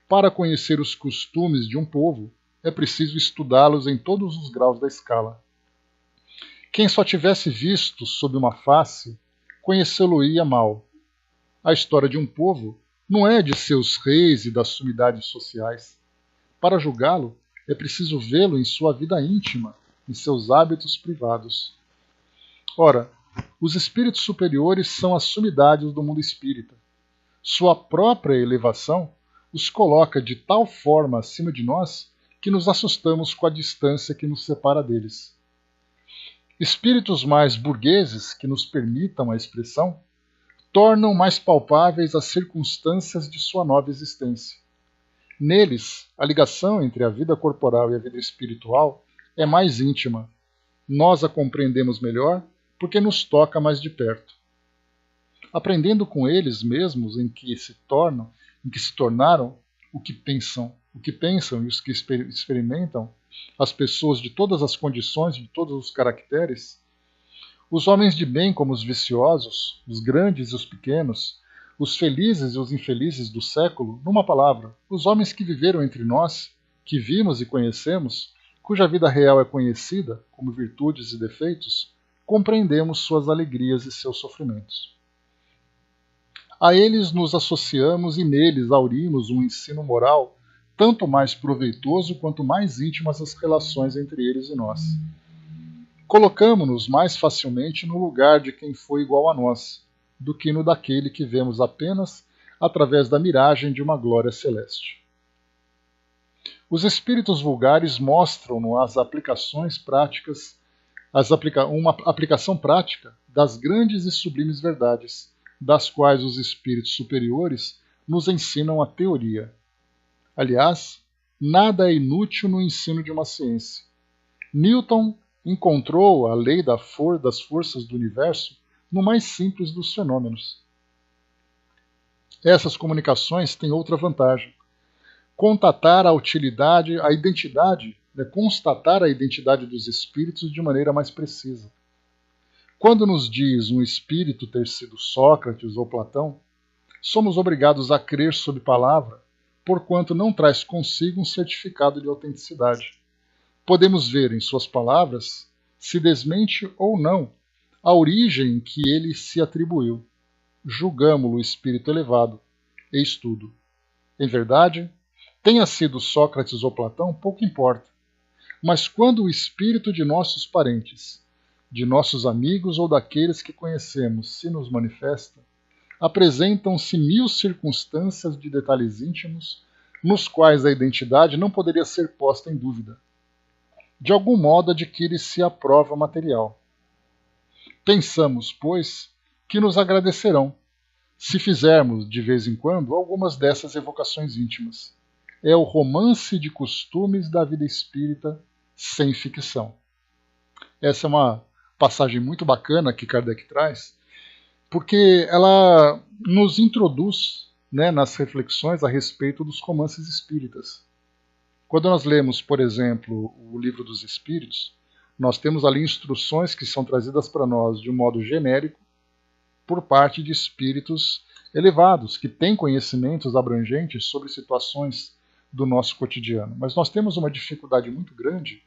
Speaker 1: Para conhecer os costumes de um povo, é preciso estudá-los em todos os graus da escala. Quem só tivesse visto sob uma face, conhecê-lo-ia mal. A história de um povo não é de seus reis e das sumidades sociais. Para julgá-lo, é preciso vê-lo em sua vida íntima, em seus hábitos privados. Ora, os espíritos superiores são as sumidades do mundo espírita. Sua própria elevação os coloca de tal forma acima de nós que nos assustamos com a distância que nos separa deles. Espíritos mais burgueses, que nos permitam a expressão, tornam mais palpáveis as circunstâncias de sua nova existência. Neles, a ligação entre a vida corporal e a vida espiritual é mais íntima. Nós a compreendemos melhor porque nos toca mais de perto. Aprendendo com eles mesmos em que se tornaram o que pensam e os que experimentam, as pessoas de todas as condições, de todos os caracteres, os homens de bem como os viciosos, os grandes e os pequenos, os felizes e os infelizes do século, numa palavra, os homens que viveram entre nós, que vimos e conhecemos, cuja vida real é conhecida, como virtudes e defeitos, compreendemos suas alegrias e seus sofrimentos. A eles nos associamos e neles aurimos um ensino moral tanto mais proveitoso quanto mais íntimas as relações entre eles e nós. Colocamo-nos mais facilmente no lugar de quem foi igual a nós, do que no daquele que vemos apenas através da miragem de uma glória celeste. Os espíritos vulgares mostram-nos as aplicações práticas, uma aplicação prática das grandes e sublimes verdades, das quais os espíritos superiores nos ensinam a teoria. Aliás, nada é inútil no ensino de uma ciência. Newton encontrou a lei das forças do universo no mais simples dos fenômenos. Essas comunicações têm outra vantagem: constatar a utilidade, a identidade, né, constatar a identidade dos espíritos de maneira mais precisa. Quando nos diz um espírito ter sido Sócrates ou Platão, somos obrigados a crer sob palavra, porquanto não traz consigo um certificado de autenticidade. Podemos ver em suas palavras se desmente ou não a origem que ele se atribuiu. Julgamo-lo espírito elevado, eis tudo. Em verdade, tenha sido Sócrates ou Platão, pouco importa. Mas quando o espírito de nossos parentes, de nossos amigos ou daqueles que conhecemos se nos manifesta, apresentam-se 1000 circunstâncias de detalhes íntimos, nos quais a identidade não poderia ser posta em dúvida. De algum modo adquire-se a prova material. Pensamos, pois, que nos agradecerão, se fizermos, de vez em quando, algumas dessas evocações íntimas. É o romance de costumes da vida espírita sem ficção. Essa é uma passagem muito bacana que Kardec traz, porque ela nos introduz, né, nas reflexões a respeito dos romances espíritas. Quando nós lemos, por exemplo, o Livro dos Espíritos, nós temos ali instruções que são trazidas para nós de um modo genérico por parte de espíritos elevados, que têm conhecimentos abrangentes sobre situações do nosso cotidiano. Mas nós temos uma dificuldade muito grande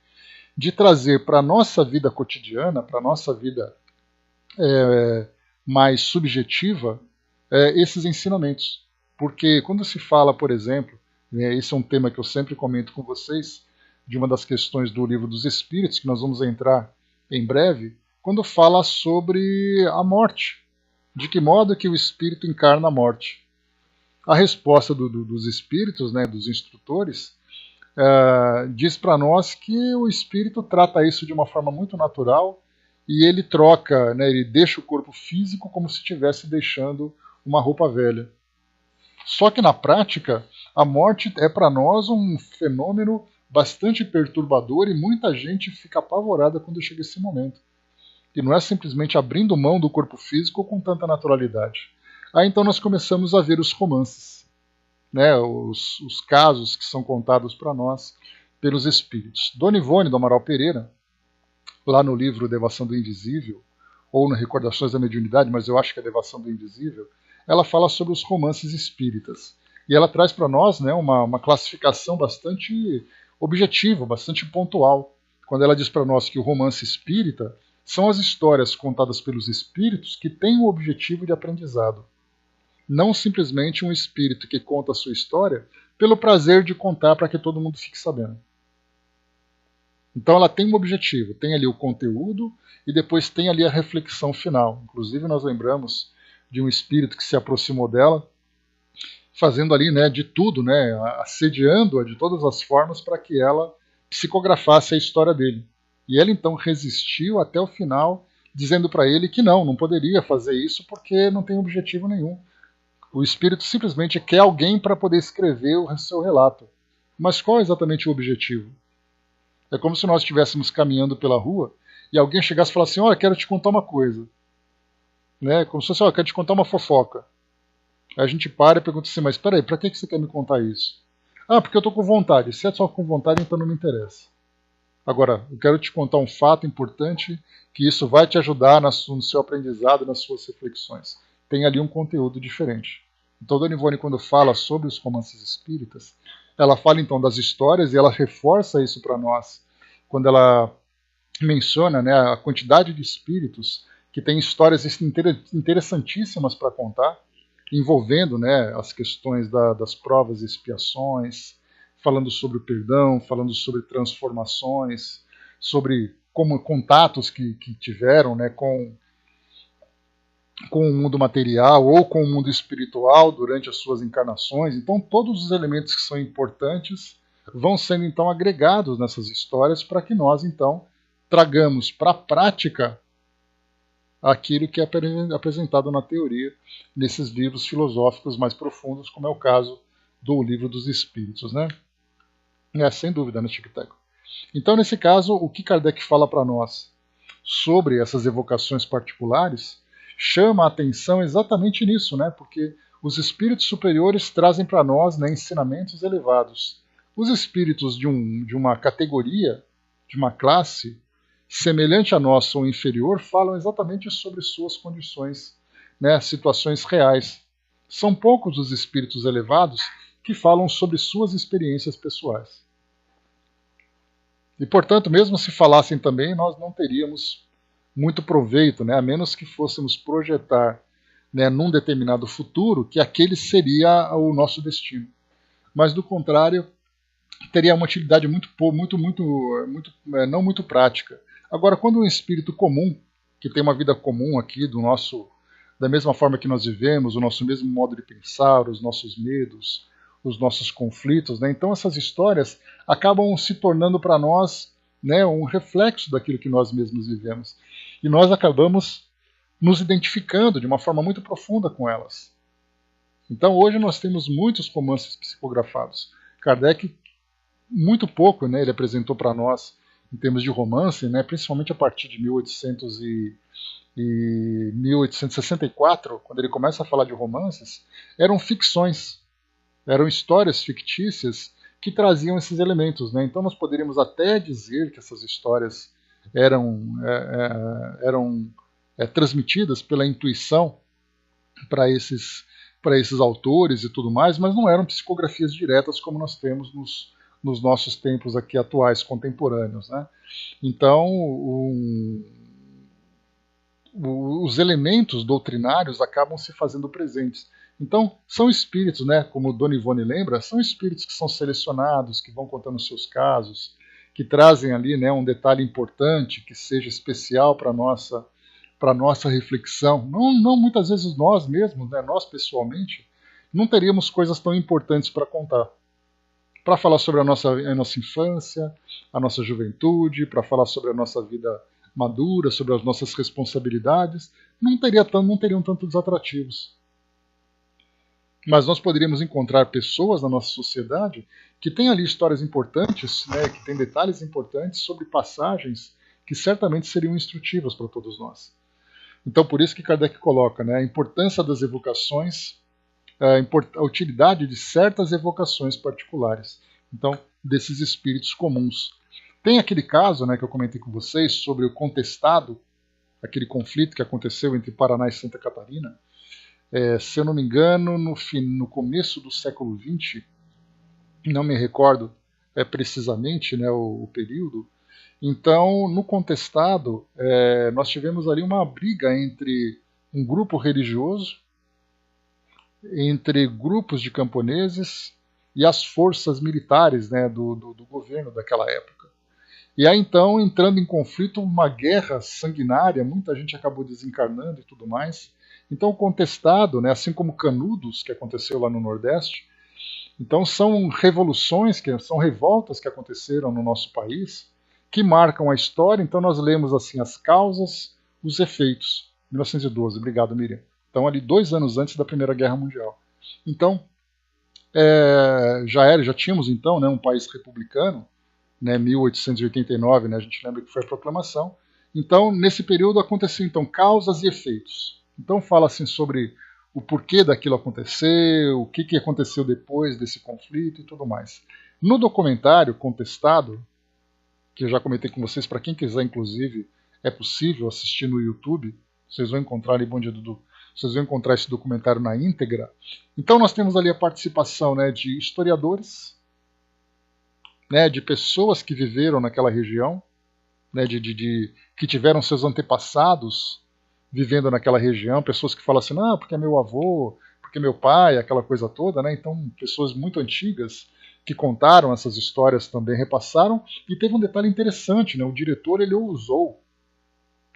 Speaker 1: de trazer para a nossa vida cotidiana, para a nossa vida mais subjetiva, esses ensinamentos. Porque quando se fala, por exemplo, esse é um tema que eu sempre comento com vocês, de uma das questões do Livro dos Espíritos, que nós vamos entrar em breve, quando fala sobre a morte. De que modo que o espírito encarna a morte? A resposta dos espíritos, né, dos instrutores, diz para nós que o espírito trata isso de uma forma muito natural e ele troca, né, ele deixa o corpo físico como se estivesse deixando uma roupa velha. Só que na prática, a morte é para nós um fenômeno bastante perturbador e muita gente fica apavorada quando chega esse momento. E não é simplesmente abrindo mão do corpo físico com tanta naturalidade. Aí então nós começamos a ver os romances, né, os casos que são contados para nós pelos espíritos. Dona Ivone do Amaral Pereira, lá no livro Devação do Invisível, ou no Recordações da Mediunidade, mas eu acho que é Devação do Invisível, ela fala sobre os romances espíritas. E ela traz para nós, né, uma classificação bastante objetiva, bastante pontual, quando ela diz para nós que o romance espírita são as histórias contadas pelos espíritos que têm o objetivo de aprendizado. Não simplesmente um espírito que conta a sua história pelo prazer de contar para que todo mundo fique sabendo. Então ela tem um objetivo, tem ali o conteúdo e depois tem ali a reflexão final. Inclusive nós lembramos de um espírito que se aproximou dela, fazendo ali, né, de tudo, né, assediando-a de todas as formas para que ela psicografasse a história dele. E ela então resistiu até o final, dizendo para ele que não poderia fazer isso porque não tem objetivo nenhum. O espírito simplesmente quer alguém para poder escrever o seu relato. Mas qual é exatamente o objetivo? É como se nós estivéssemos caminhando pela rua e alguém chegasse e falasse assim: olha, quero te contar uma coisa. Né? Como se fosse: olha, quero te contar uma fofoca. Aí a gente para e pergunta assim: mas espera aí, para que você quer me contar isso? Ah, porque eu estou com vontade. Se é só com vontade, então não me interessa. Agora, eu quero te contar um fato importante, que isso vai te ajudar no seu aprendizado, nas suas reflexões. Tem ali um conteúdo diferente. Então, Dona Ivone, quando fala sobre os romances espíritas, ela fala então das histórias e ela reforça isso para nós, quando ela menciona, né, a quantidade de espíritos que têm histórias interessantíssimas para contar, envolvendo, né, as questões das provas e expiações, falando sobre o perdão, falando sobre transformações, sobre como contatos que tiveram, né, com o mundo material ou com o mundo espiritual durante as suas encarnações. Então todos os elementos que são importantes vão sendo então agregados nessas histórias para que nós então tragamos para a prática aquilo que é apresentado na teoria nesses livros filosóficos mais profundos, como é o caso do Livro dos Espíritos, né? Sem dúvida, né, Chico-Teco? Então, nesse caso, o que Kardec fala para nós sobre essas evocações particulares chama a atenção exatamente nisso, né? Porque Os espíritos superiores trazem para nós, né, ensinamentos elevados. Os espíritos de uma categoria, de uma classe, semelhante à nossa ou inferior, falam exatamente sobre suas condições, né, situações reais. São poucos os espíritos elevados que falam sobre suas experiências pessoais. E, portanto, mesmo se falassem também, nós não teríamos muito proveito, né, a menos que fôssemos projetar, né, num determinado futuro que aquele seria o nosso destino. Mas, do contrário, teria uma utilidade não muito prática. Agora, quando um espírito comum, que tem uma vida comum aqui, da mesma forma que nós vivemos, o nosso mesmo modo de pensar, os nossos medos, os nossos conflitos, né? Então essas histórias acabam se tornando para nós, né, um reflexo daquilo que nós mesmos vivemos. E nós acabamos nos identificando de uma forma muito profunda com elas. Então hoje nós temos muitos romances psicografados. Kardec, muito pouco, né, ele apresentou para nós em termos de romance, né, principalmente a partir de 1864, quando ele começa a falar de romances, eram ficções. Eram histórias fictícias que traziam esses elementos, né? Então nós poderíamos até dizer que essas histórias eram transmitidas pela intuição para esses autores e tudo mais, mas não eram psicografias diretas como nós temos nos nossos tempos aqui atuais, contemporâneos, né? Então os elementos doutrinários acabam se fazendo presentes. Então, são espíritos, né, como Dona Ivone lembra, são espíritos que são selecionados, que vão contando seus casos, que trazem ali, né, um detalhe importante, que seja especial para a nossa reflexão. Não muitas vezes nós mesmos, né, nós pessoalmente, não teríamos coisas tão importantes para contar. Para falar sobre a nossa infância, a nossa juventude, para falar sobre a nossa vida madura, sobre as nossas responsabilidades, não teriam tantos atrativos. Mas nós poderíamos encontrar pessoas na nossa sociedade que têm ali histórias importantes, né, que têm detalhes importantes sobre passagens que certamente seriam instrutivas para todos nós. Então, por isso que Kardec coloca, né, a importância das evocações, a utilidade de certas evocações particulares. Então, desses espíritos comuns. Tem aquele caso, né, que eu comentei com vocês sobre o contestado, aquele conflito que aconteceu entre Paraná e Santa Catarina. Se eu não me engano, no começo do século XX, não me recordo precisamente, né, o período. Então, no contestado, nós tivemos ali uma briga entre um grupo religioso, entre grupos de camponeses e as forças militares, né, do governo daquela época. E aí, então, entrando em conflito, uma guerra sanguinária, muita gente acabou desencarnando e tudo mais. Então, o contestado, né, assim como Canudos, que aconteceu lá no Nordeste, então são revoluções, são revoltas que aconteceram no nosso país, que marcam a história. Então, nós lemos assim as causas, os efeitos. 1912, obrigado, Miriam. Então, ali 2 anos antes da Primeira Guerra Mundial. Então, já tínhamos então, né, um país republicano, né, 1889, né, a gente lembra que foi a proclamação. Então, nesse período aconteceu então causas e efeitos. Então fala assim sobre o porquê daquilo acontecer, o que aconteceu depois desse conflito e tudo mais. No documentário Contestado, que eu já comentei com vocês, para quem quiser, inclusive, é possível assistir no YouTube, vocês vão encontrar ali, Bom Dia Dudu, vocês vão encontrar esse documentário na íntegra. Então nós temos ali a participação, né, de historiadores, né, de pessoas que viveram naquela região, né, que tiveram seus antepassados vivendo naquela região, pessoas que falam assim, não, porque é meu avô, porque é meu pai, aquela coisa toda, né? Então, pessoas muito antigas que contaram essas histórias também repassaram, e teve um detalhe interessante, né? O diretor, ele ousou,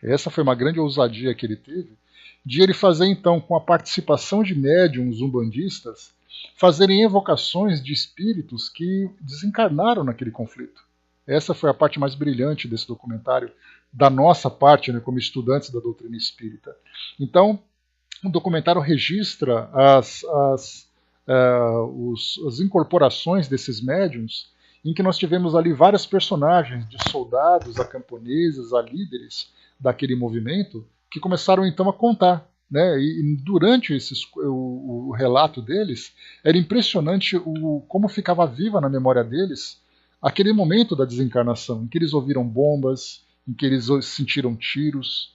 Speaker 1: essa foi uma grande ousadia que ele teve, de ele fazer então, com a participação de médiums umbandistas, fazerem evocações de espíritos que desencarnaram naquele conflito. Essa foi a parte mais brilhante desse documentário, da nossa parte, né, como estudantes da doutrina espírita. Então, o documentário registra as incorporações desses médiums, em que nós tivemos ali vários personagens, de soldados a camponeses, a líderes daquele movimento, que começaram então a contar, né, e durante o relato deles, era impressionante como ficava viva na memória deles aquele momento da desencarnação, em que eles ouviram bombas, em que eles sentiram tiros.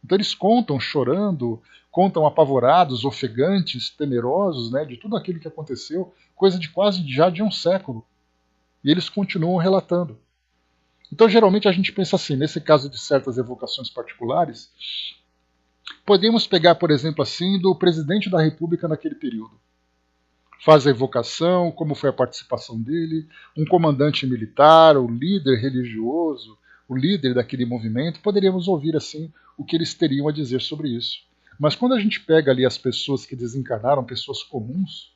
Speaker 1: Então eles contam chorando, contam apavorados, ofegantes, temerosos, né, de tudo aquilo que aconteceu, coisa de quase já de um século. E eles continuam relatando. Então geralmente a gente pensa assim, nesse caso de certas evocações particulares, podemos pegar, por exemplo, assim, do presidente da República naquele período. Faz a evocação, como foi a participação dele, um comandante militar, o líder religioso, o líder daquele movimento, poderíamos ouvir assim o que eles teriam a dizer sobre isso. Mas quando a gente pega ali as pessoas que desencarnaram, pessoas comuns,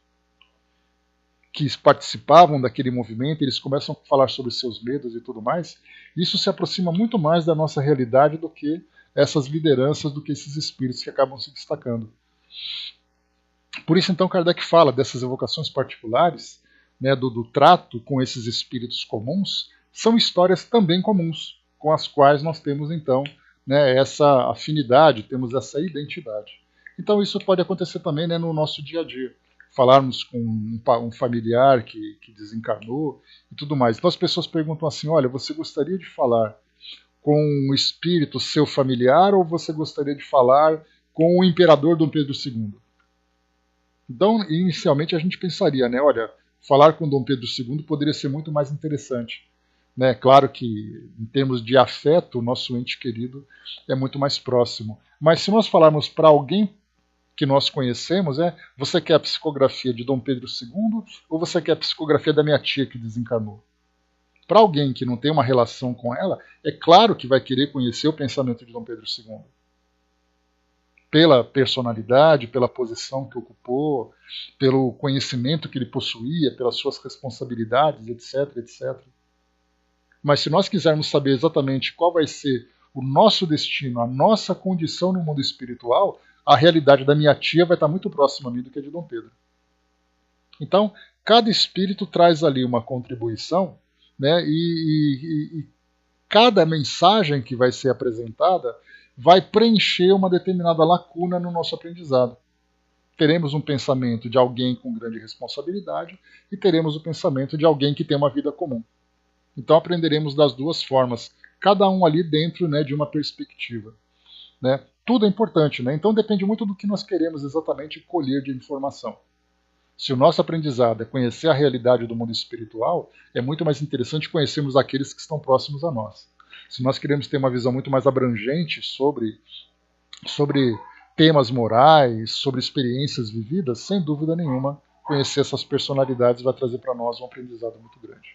Speaker 1: que participavam daquele movimento, eles começam a falar sobre seus medos e tudo mais, isso se aproxima muito mais da nossa realidade do que essas lideranças, do que esses espíritos que acabam se destacando. Por isso, então, Kardec fala dessas evocações particulares, né, do trato com esses espíritos comuns, são histórias também comuns, com as quais nós temos, então, né, essa afinidade, temos essa identidade. Então isso pode acontecer também, né, no nosso dia a dia. Falarmos com um familiar que desencarnou e tudo mais. Então as pessoas perguntam assim, olha, você gostaria de falar com um espírito seu familiar ou você gostaria de falar com o imperador Dom Pedro II? Então, inicialmente a gente pensaria, né, olha, falar com Dom Pedro II poderia ser muito mais interessante. Né? Claro que, em termos de afeto, o nosso ente querido é muito mais próximo. Mas se nós falarmos para alguém que nós conhecemos, você quer a psicografia de Dom Pedro II ou você quer a psicografia da minha tia que desencarnou? Para alguém que não tem uma relação com ela, é claro que vai querer conhecer o pensamento de Dom Pedro II. Pela personalidade, pela posição que ocupou, pelo conhecimento que ele possuía, pelas suas responsabilidades, etc, etc. Mas se nós quisermos saber exatamente qual vai ser o nosso destino, a nossa condição no mundo espiritual, a realidade da minha tia vai estar muito próxima a mim do que a de Dom Pedro. Então, cada espírito traz ali uma contribuição, né, e cada mensagem que vai ser apresentada vai preencher uma determinada lacuna no nosso aprendizado. Teremos um pensamento de alguém com grande responsabilidade e teremos o pensamento de alguém que tem uma vida comum. Então aprenderemos das duas formas, cada um ali dentro, né, de uma perspectiva. Né? Tudo é importante, né? Então depende muito do que nós queremos exatamente colher de informação. Se o nosso aprendizado é conhecer a realidade do mundo espiritual, é muito mais interessante conhecermos aqueles que estão próximos a nós. Se nós queremos ter uma visão muito mais abrangente sobre temas morais, sobre experiências vividas, sem dúvida nenhuma, conhecer essas personalidades vai trazer para nós um aprendizado muito grande.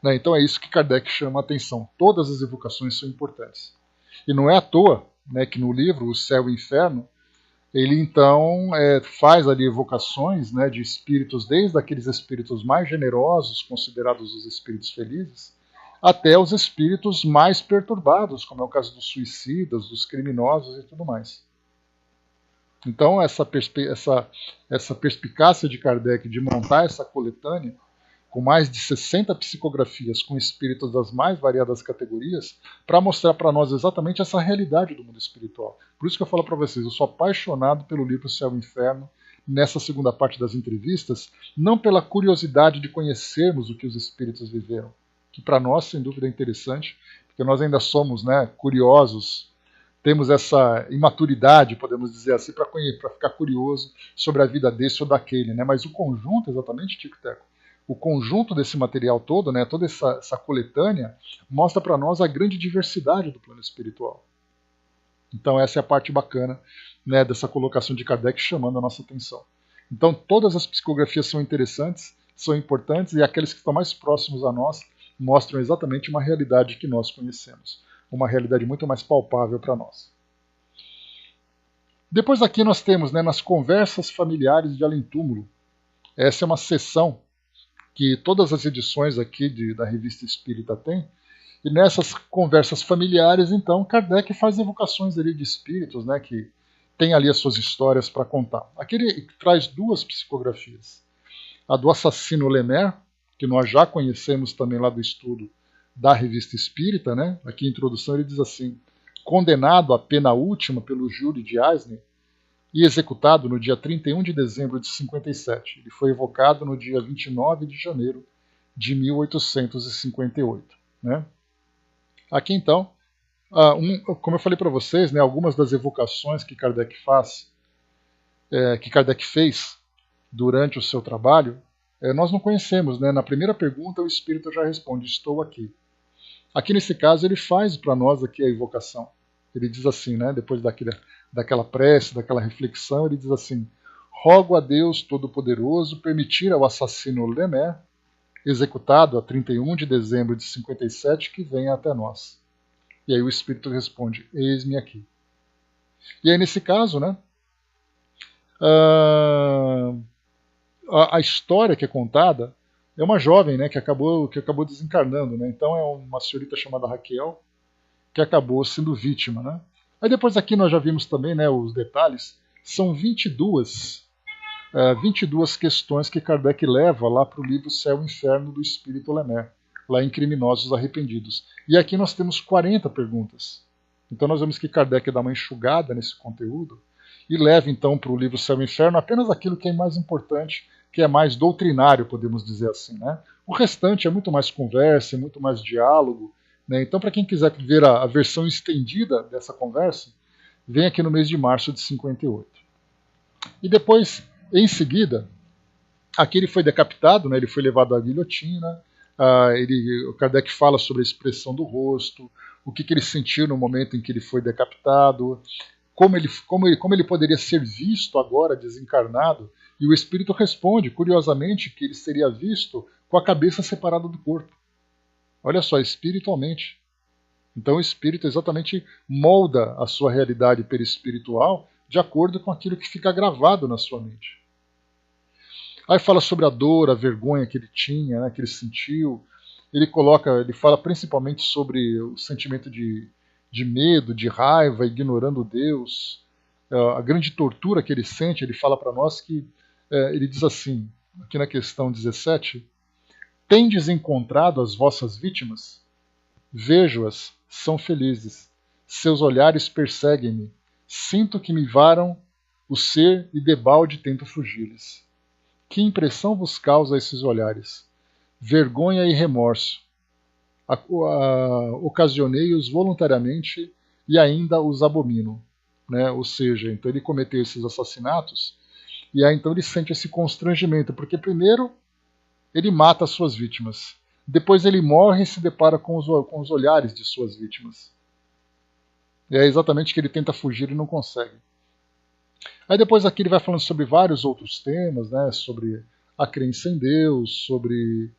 Speaker 1: Né? Então é isso que Kardec chama a atenção. Todas as evocações são importantes. E não é à toa, né, que no livro O Céu e o Inferno, ele então faz ali evocações, né, de espíritos, desde aqueles espíritos mais generosos, considerados os espíritos felizes, até os espíritos mais perturbados, como é o caso dos suicidas, dos criminosos e tudo mais. Então essa perspicácia de Kardec de montar essa coletânea, com mais de 60 psicografias com espíritos das mais variadas categorias, para mostrar para nós exatamente essa realidade do mundo espiritual. Por isso que eu falo para vocês, eu sou apaixonado pelo livro Céu e Inferno, nessa segunda parte das entrevistas, não pela curiosidade de conhecermos o que os espíritos viveram, que para nós, sem dúvida, é interessante, porque nós ainda somos, né, curiosos, temos essa imaturidade, podemos dizer assim, para ficar curioso sobre a vida desse ou daquele. Né? Mas o conjunto, exatamente, Tico e Teco, o conjunto desse material todo, né, toda essa coletânea, mostra para nós a grande diversidade do plano espiritual. Então essa é a parte bacana, né, dessa colocação de Kardec chamando a nossa atenção. Então todas as psicografias são interessantes, são importantes, e aqueles que estão mais próximos a nós mostram exatamente uma realidade que nós conhecemos. Uma realidade muito mais palpável para nós. Depois aqui nós temos, né, nas conversas familiares de além-túmulo. Essa é uma seção que todas as edições aqui da Revista Espírita têm, e nessas conversas familiares, então, Kardec faz evocações ali de espíritos, né, que tem ali as suas histórias para contar. Aqui ele traz duas psicografias. A do assassino Lemer, que nós já conhecemos também lá do estudo da Revista Espírita, né? Aqui em introdução ele diz assim: condenado à pena última pelo júri de Eisner, e executado no dia 31 de dezembro de 57. Ele foi evocado no dia 29 de janeiro de 1858. Né? Aqui então, como eu falei para vocês, né, algumas das evocações que Kardec fez durante o seu trabalho, nós não conhecemos. Né? Na primeira pergunta, o Espírito já responde: estou aqui. Aqui nesse caso, ele faz para nós aqui a evocação. Ele diz assim, né, depois daquela prece, daquela reflexão, ele diz assim: rogo a Deus Todo-Poderoso permitir ao assassino Lené, executado a 31 de dezembro de 57, que venha até nós. E aí o Espírito responde: eis-me aqui. E aí nesse caso, né, a história que é contada é uma jovem, né, que acabou desencarnando. Né? Então é uma senhorita chamada Raquel que acabou sendo vítima. Né? Aí depois aqui nós já vimos também, né, os detalhes. São 22 questões que Kardec leva lá para o livro Céu e Inferno do Espírito Lené, lá em Criminosos Arrependidos. E aqui nós temos 40 perguntas. Então nós vemos que Kardec dá uma enxugada nesse conteúdo e leva então para o livro Céu e Inferno apenas aquilo que é mais importante, que é mais doutrinário, podemos dizer assim. Né? O restante é muito mais conversa, é muito mais diálogo. Né? Então, para quem quiser ver a versão estendida dessa conversa, vem aqui no mês de março de 58. E depois, em seguida, aqui ele foi decapitado, né? Ele foi levado à guilhotina. O Kardec fala sobre a expressão do rosto, o que ele sentiu no momento em que ele foi decapitado, como ele poderia ser visto agora desencarnado. E o Espírito responde, curiosamente, que ele seria visto com a cabeça separada do corpo. Olha só, espiritualmente. Então o Espírito exatamente molda a sua realidade perispiritual de acordo com aquilo que fica gravado na sua mente. Aí fala sobre a dor, a vergonha que ele tinha, né, que ele sentiu. Ele fala principalmente sobre o sentimento de medo, de raiva, ignorando Deus, a grande tortura que ele sente. Ele fala para nós que, ele diz assim, aqui na questão 17, tendes encontrado as vossas vítimas? Vejo-as, são felizes. Seus olhares perseguem-me. Sinto que me varam o ser e debalde tento fugir-lhes. Que impressão vos causa esses olhares? Vergonha e remorso. Ocasionei-os voluntariamente e ainda os abomino. Né? Ou seja, então ele cometeu esses assassinatos e aí então ele sente esse constrangimento, porque primeiro ele mata as suas vítimas, depois ele morre e se depara com os olhares de suas vítimas. E é exatamente que ele tenta fugir e não consegue. Aí depois aqui ele vai falando sobre vários outros temas, né, sobre a crença em Deus, sobre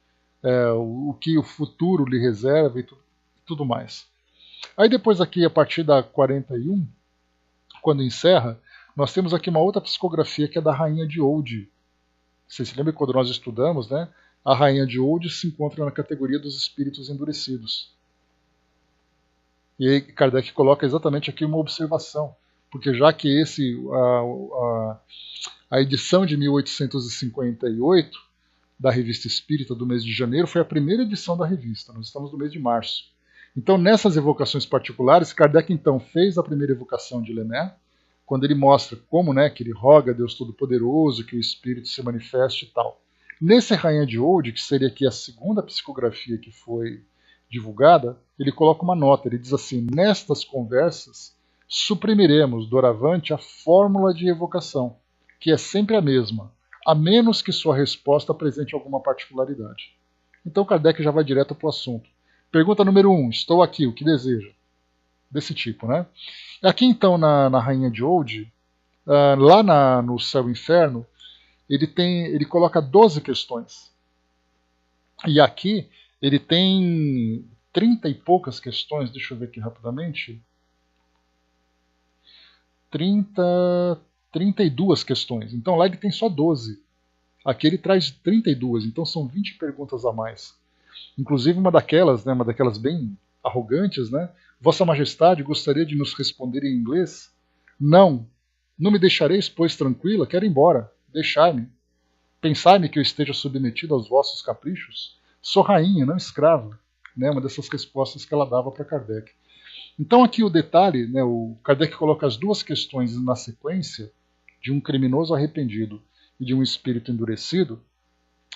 Speaker 1: o que o futuro lhe reserva e tudo mais. Aí depois aqui, a partir da 41, quando encerra, nós temos aqui uma outra psicografia que é da Rainha de Oude. Você se lembra quando nós estudamos, né? A Rainha de Oude se encontra na categoria dos espíritos endurecidos. E aí Kardec coloca exatamente aqui uma observação, porque já que a edição de 1858 da Revista Espírita do mês de janeiro foi a primeira edição da revista, nós estamos no mês de março. Então, nessas evocações particulares, Kardec então fez a primeira evocação de Lené, quando ele mostra como, né, que ele roga a Deus Todo-Poderoso, que o Espírito se manifeste e tal. Nesse Rainha de Oude, que seria aqui a segunda psicografia que foi divulgada, ele coloca uma nota, ele diz assim: nestas conversas suprimiremos doravante a fórmula de evocação, que é sempre a mesma, a menos que sua resposta apresente alguma particularidade. Então Kardec já vai direto para o assunto. Pergunta número 1, estou aqui, o que deseja? Desse tipo, né? Aqui então na Rainha de Oude, lá no Céu e Inferno, ele coloca 12 questões. E aqui ele tem 30 e poucas questões, deixa eu ver aqui rapidamente. 32 questões. Então lá ele tem só 12. Aqui ele traz 32, então são 20 perguntas a mais. Inclusive uma daquelas bem arrogantes, né? Vossa Majestade gostaria de nos responder em inglês? Não. Não me deixareis, pois, tranquila? Quero ir embora. Deixai-me. Pensai-me que eu esteja submetido aos vossos caprichos? Sou rainha, não escrava. Né? Uma dessas respostas que ela dava para Kardec. Então aqui o detalhe, né, o Kardec coloca as duas questões na sequência, de um criminoso arrependido e de um espírito endurecido.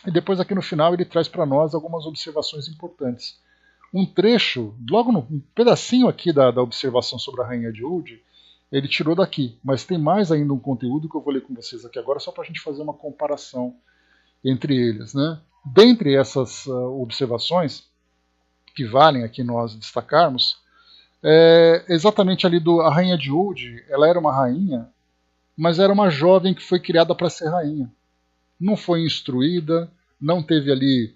Speaker 1: E depois aqui no final ele traz para nós algumas observações importantes. Um trecho, logo um pedacinho aqui da observação sobre a Rainha de Oude, ele tirou daqui, mas tem mais ainda um conteúdo que eu vou ler com vocês aqui agora, só para a gente fazer uma comparação entre eles, né? Dentre essas observações, que valem aqui nós destacarmos, exatamente ali a Rainha de Oude, ela era uma rainha, mas era uma jovem que foi criada para ser rainha. Não foi instruída, não teve ali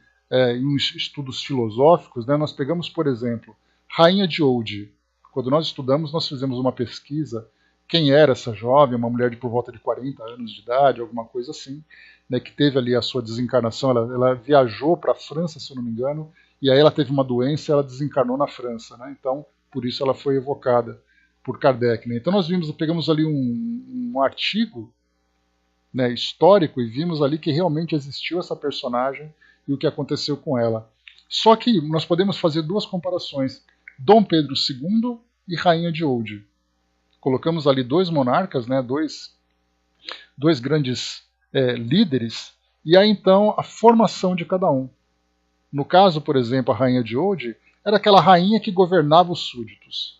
Speaker 1: estudos filosóficos, né? Nós pegamos, por exemplo, Rainha de Oude. Quando nós estudamos, nós fizemos uma pesquisa, quem era essa jovem, uma mulher de por volta de 40 anos de idade, alguma coisa assim, né, que teve ali a sua desencarnação, ela viajou para a França, se eu não me engano, e aí ela teve uma doença e ela desencarnou na França, né? Então, por isso ela foi evocada por Kardec, né? Então nós pegamos ali um artigo, né, histórico, e vimos ali que realmente existiu essa personagem e o que aconteceu com ela. Só que nós podemos fazer duas comparações, Dom Pedro II e Rainha de Oude. Colocamos ali dois monarcas, né, dois grandes líderes, e aí então a formação de cada um. No caso, por exemplo, a Rainha de Oude era aquela rainha que governava os súditos.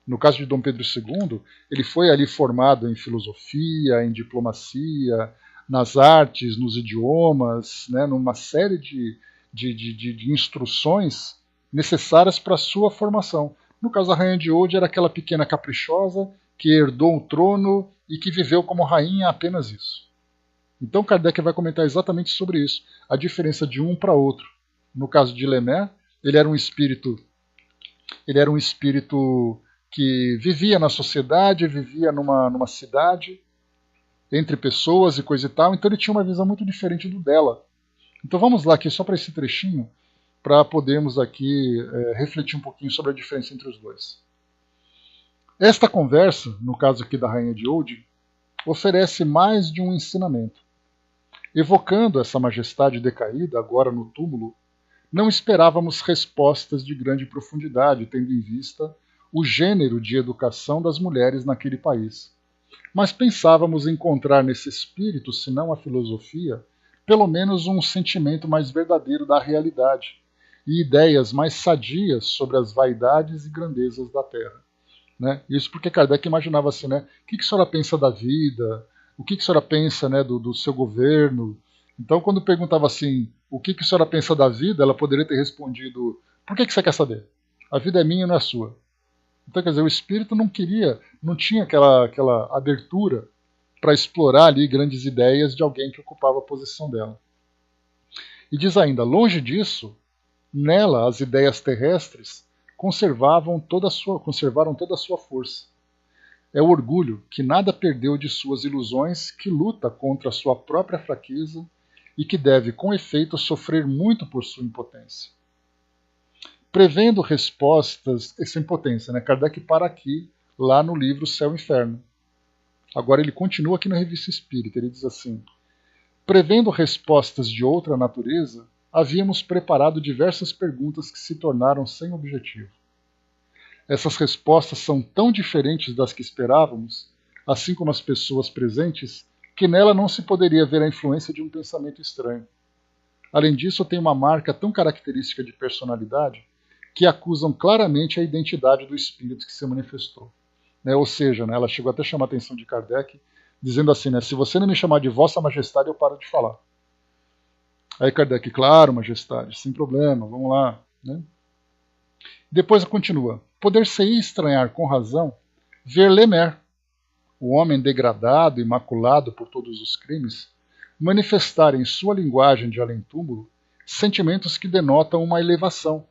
Speaker 1: No caso de Dom Pedro II, ele foi ali formado em filosofia, em diplomacia, nas artes, nos idiomas, né, numa série de instruções necessárias para a sua formação. No caso da Rainha de Oude, era aquela pequena caprichosa que herdou o trono e que viveu como rainha apenas isso. Então Kardec vai comentar exatamente sobre isso, a diferença de um para outro. No caso de Lemaire, ele era um espírito que vivia na sociedade, vivia numa cidade, entre pessoas e coisa e tal, então ele tinha uma visão muito diferente do dela. Então vamos lá aqui só para esse trechinho, para podermos aqui refletir um pouquinho sobre a diferença entre os dois. Esta conversa, no caso aqui da Rainha de Oude, oferece mais de um ensinamento. Evocando essa majestade decaída, agora no túmulo, não esperávamos respostas de grande profundidade, tendo em vista o gênero de educação das mulheres naquele país. Mas pensávamos encontrar nesse espírito, se não a filosofia, pelo menos um sentimento mais verdadeiro da realidade e ideias mais sadias sobre as vaidades e grandezas da Terra. Né? Isso porque Kardec imaginava assim, né? O que a senhora pensa da vida? O que a senhora pensa, né, do seu governo? Então, quando perguntava assim, o que a senhora pensa da vida, ela poderia ter respondido, por que você quer saber? A vida é minha e não é sua. Então, quer dizer, o espírito não tinha aquela abertura para explorar ali grandes ideias de alguém que ocupava a posição dela. E diz ainda, longe disso, nela as ideias terrestres conservaram toda a sua força. É o orgulho, que nada perdeu de suas ilusões, que luta contra a sua própria fraqueza e que deve, com efeito, sofrer muito por sua impotência. Prevendo respostas, essa impotência, né? Kardec para aqui, lá no livro Céu e Inferno. Agora ele continua aqui na Revista Espírita, ele diz assim, prevendo respostas de outra natureza, havíamos preparado diversas perguntas que se tornaram sem objetivo. Essas respostas são tão diferentes das que esperávamos, assim como as pessoas presentes, que nela não se poderia ver a influência de um pensamento estranho. Além disso, tem uma marca tão característica de personalidade que acusam claramente a identidade do espírito que se manifestou. Né? Ou seja, né, ela chegou até a chamar a atenção de Kardec, dizendo assim, né, se você não me chamar de Vossa Majestade, eu paro de falar. Aí Kardec, claro, Majestade, sem problema, vamos lá. Né? Depois continua. Poder-se-ia estranhar com razão ver Lemaire, o homem degradado e maculado por todos os crimes, manifestar em sua linguagem de além-túmulo sentimentos que denotam uma elevação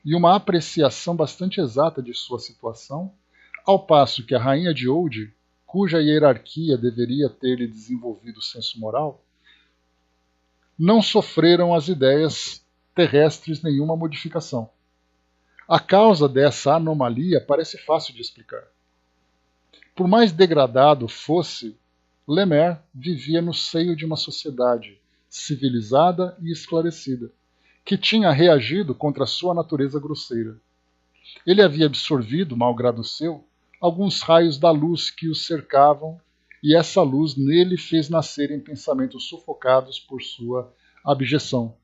Speaker 1: e uma apreciação bastante exata de sua situação, ao passo que a Rainha de Oude, cuja hierarquia deveria ter-lhe desenvolvido o senso moral, não sofreram as ideias terrestres nenhuma modificação. A causa dessa anomalia parece fácil de explicar. Por mais degradado fosse, Lemaire vivia no seio de uma sociedade civilizada e esclarecida, que tinha reagido contra sua natureza grosseira. Ele havia absorvido, malgrado seu, alguns raios da luz que o cercavam e essa luz nele fez nascerem pensamentos sufocados por sua abjeção,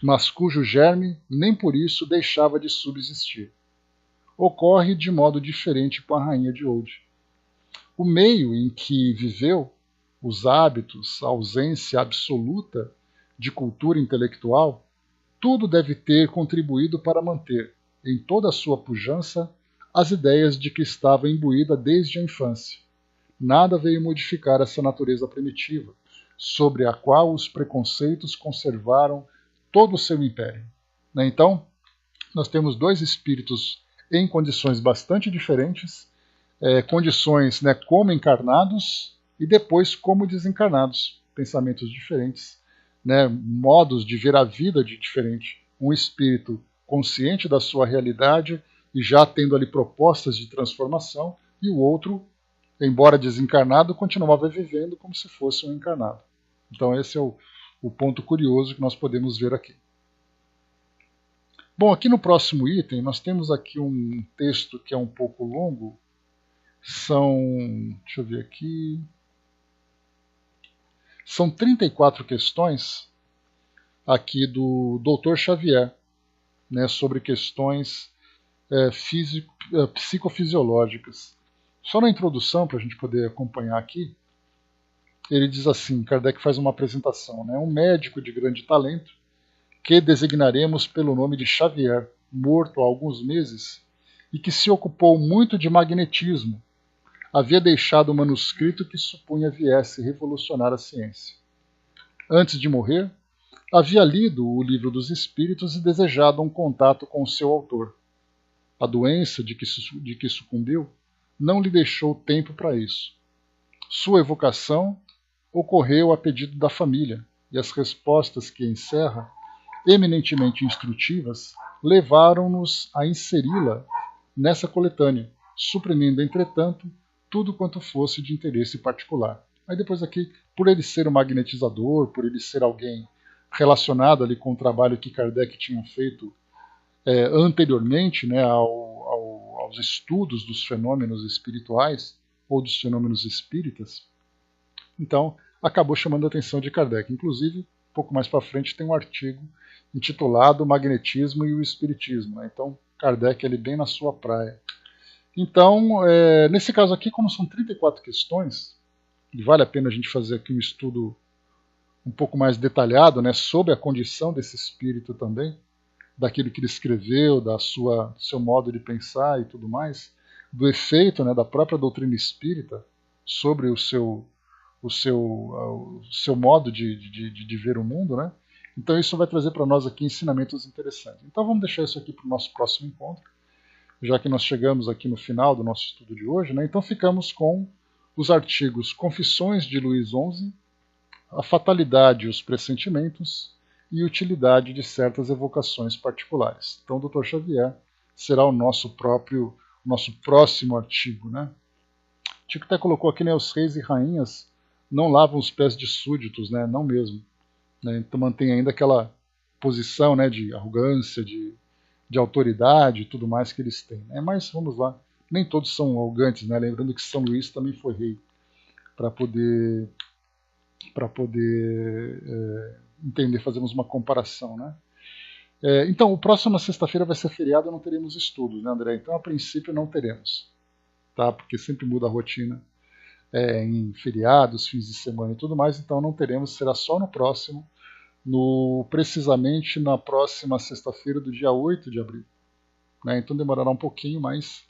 Speaker 1: mas cujo germe nem por isso deixava de subsistir. Ocorre de modo diferente com a rainha de Old. O meio em que viveu, os hábitos, a ausência absoluta de cultura intelectual, tudo deve ter contribuído para manter, em toda a sua pujança, as ideias de que estava imbuída desde a infância. Nada veio modificar essa natureza primitiva, sobre a qual os preconceitos conservaram todo o seu império. Então, nós temos dois espíritos em condições bastante diferentes, condições, né, como encarnados e depois como desencarnados, pensamentos diferentes, né, modos de ver a vida de diferente. Um espírito consciente da sua realidade e já tendo ali propostas de transformação, e o outro, embora desencarnado, continuava vivendo como se fosse um encarnado. Então esse é o ponto curioso que nós podemos ver aqui. Bom, aqui no próximo item nós temos aqui um texto que é um pouco longo. Deixa eu ver aqui. São 34 questões aqui do Dr. Xavier, né, sobre questões psicofisiológicas. Só na introdução, para a gente poder acompanhar aqui, ele diz assim, Kardec faz uma apresentação, né, um médico de grande talento, que designaremos pelo nome de Xavier, morto há alguns meses, e que se ocupou muito de magnetismo, havia deixado um manuscrito que supunha viesse revolucionar a ciência. Antes de morrer, havia lido o Livro dos Espíritos e desejado um contato com o seu autor. A doença de que sucumbiu não lhe deixou tempo para isso. Sua evocação ocorreu a pedido da família, e as respostas que encerra, eminentemente instrutivas, levaram-nos a inseri-la nessa coletânea, suprimindo, entretanto, tudo quanto fosse de interesse particular. Aí depois aqui, por ele ser um magnetizador, por ele ser alguém relacionado ali com o trabalho que Kardec tinha feito anteriormente, né, aos estudos dos fenômenos espirituais ou dos fenômenos espíritas, então acabou chamando a atenção de Kardec. Inclusive, um pouco mais para frente tem um artigo intitulado Magnetismo e o Espiritismo. Né? Então, Kardec ele bem na sua praia. Então, nesse caso aqui, como são 34 questões, e vale a pena a gente fazer aqui um estudo um pouco mais detalhado, né, sobre a condição desse espírito também, daquilo que ele escreveu, do seu modo de pensar e tudo mais, do efeito, né, da própria doutrina espírita sobre o seu modo de ver o mundo, né? Então isso vai trazer para nós aqui ensinamentos interessantes. Então vamos deixar isso aqui para o nosso próximo encontro, já que nós chegamos aqui no final do nosso estudo de hoje, né? Então ficamos com os artigos Confissões de Luís XI, A Fatalidade e os Pressentimentos e Utilidade de certas evocações particulares. Então o Dr. Xavier será o nosso próximo artigo, né? Tico até colocou aqui, né, os reis e rainhas não lavam os pés de súditos, né? Não mesmo. Né? Então mantém ainda aquela posição, né, de arrogância, de autoridade e tudo mais que eles têm. Né? Mas vamos lá, nem todos são arrogantes, né? Lembrando que São Luís também foi rei, para poder entender, fazermos uma comparação. Né? Então, o próximo sexta-feira vai ser feriado, não teremos estudos, né, André? Então, a princípio, não teremos, tá? Porque sempre muda a rotina em feriados, fins de semana e tudo mais, então não teremos, será só no próximo, precisamente na próxima sexta-feira do dia 8 de abril. Né? Então demorará um pouquinho, mas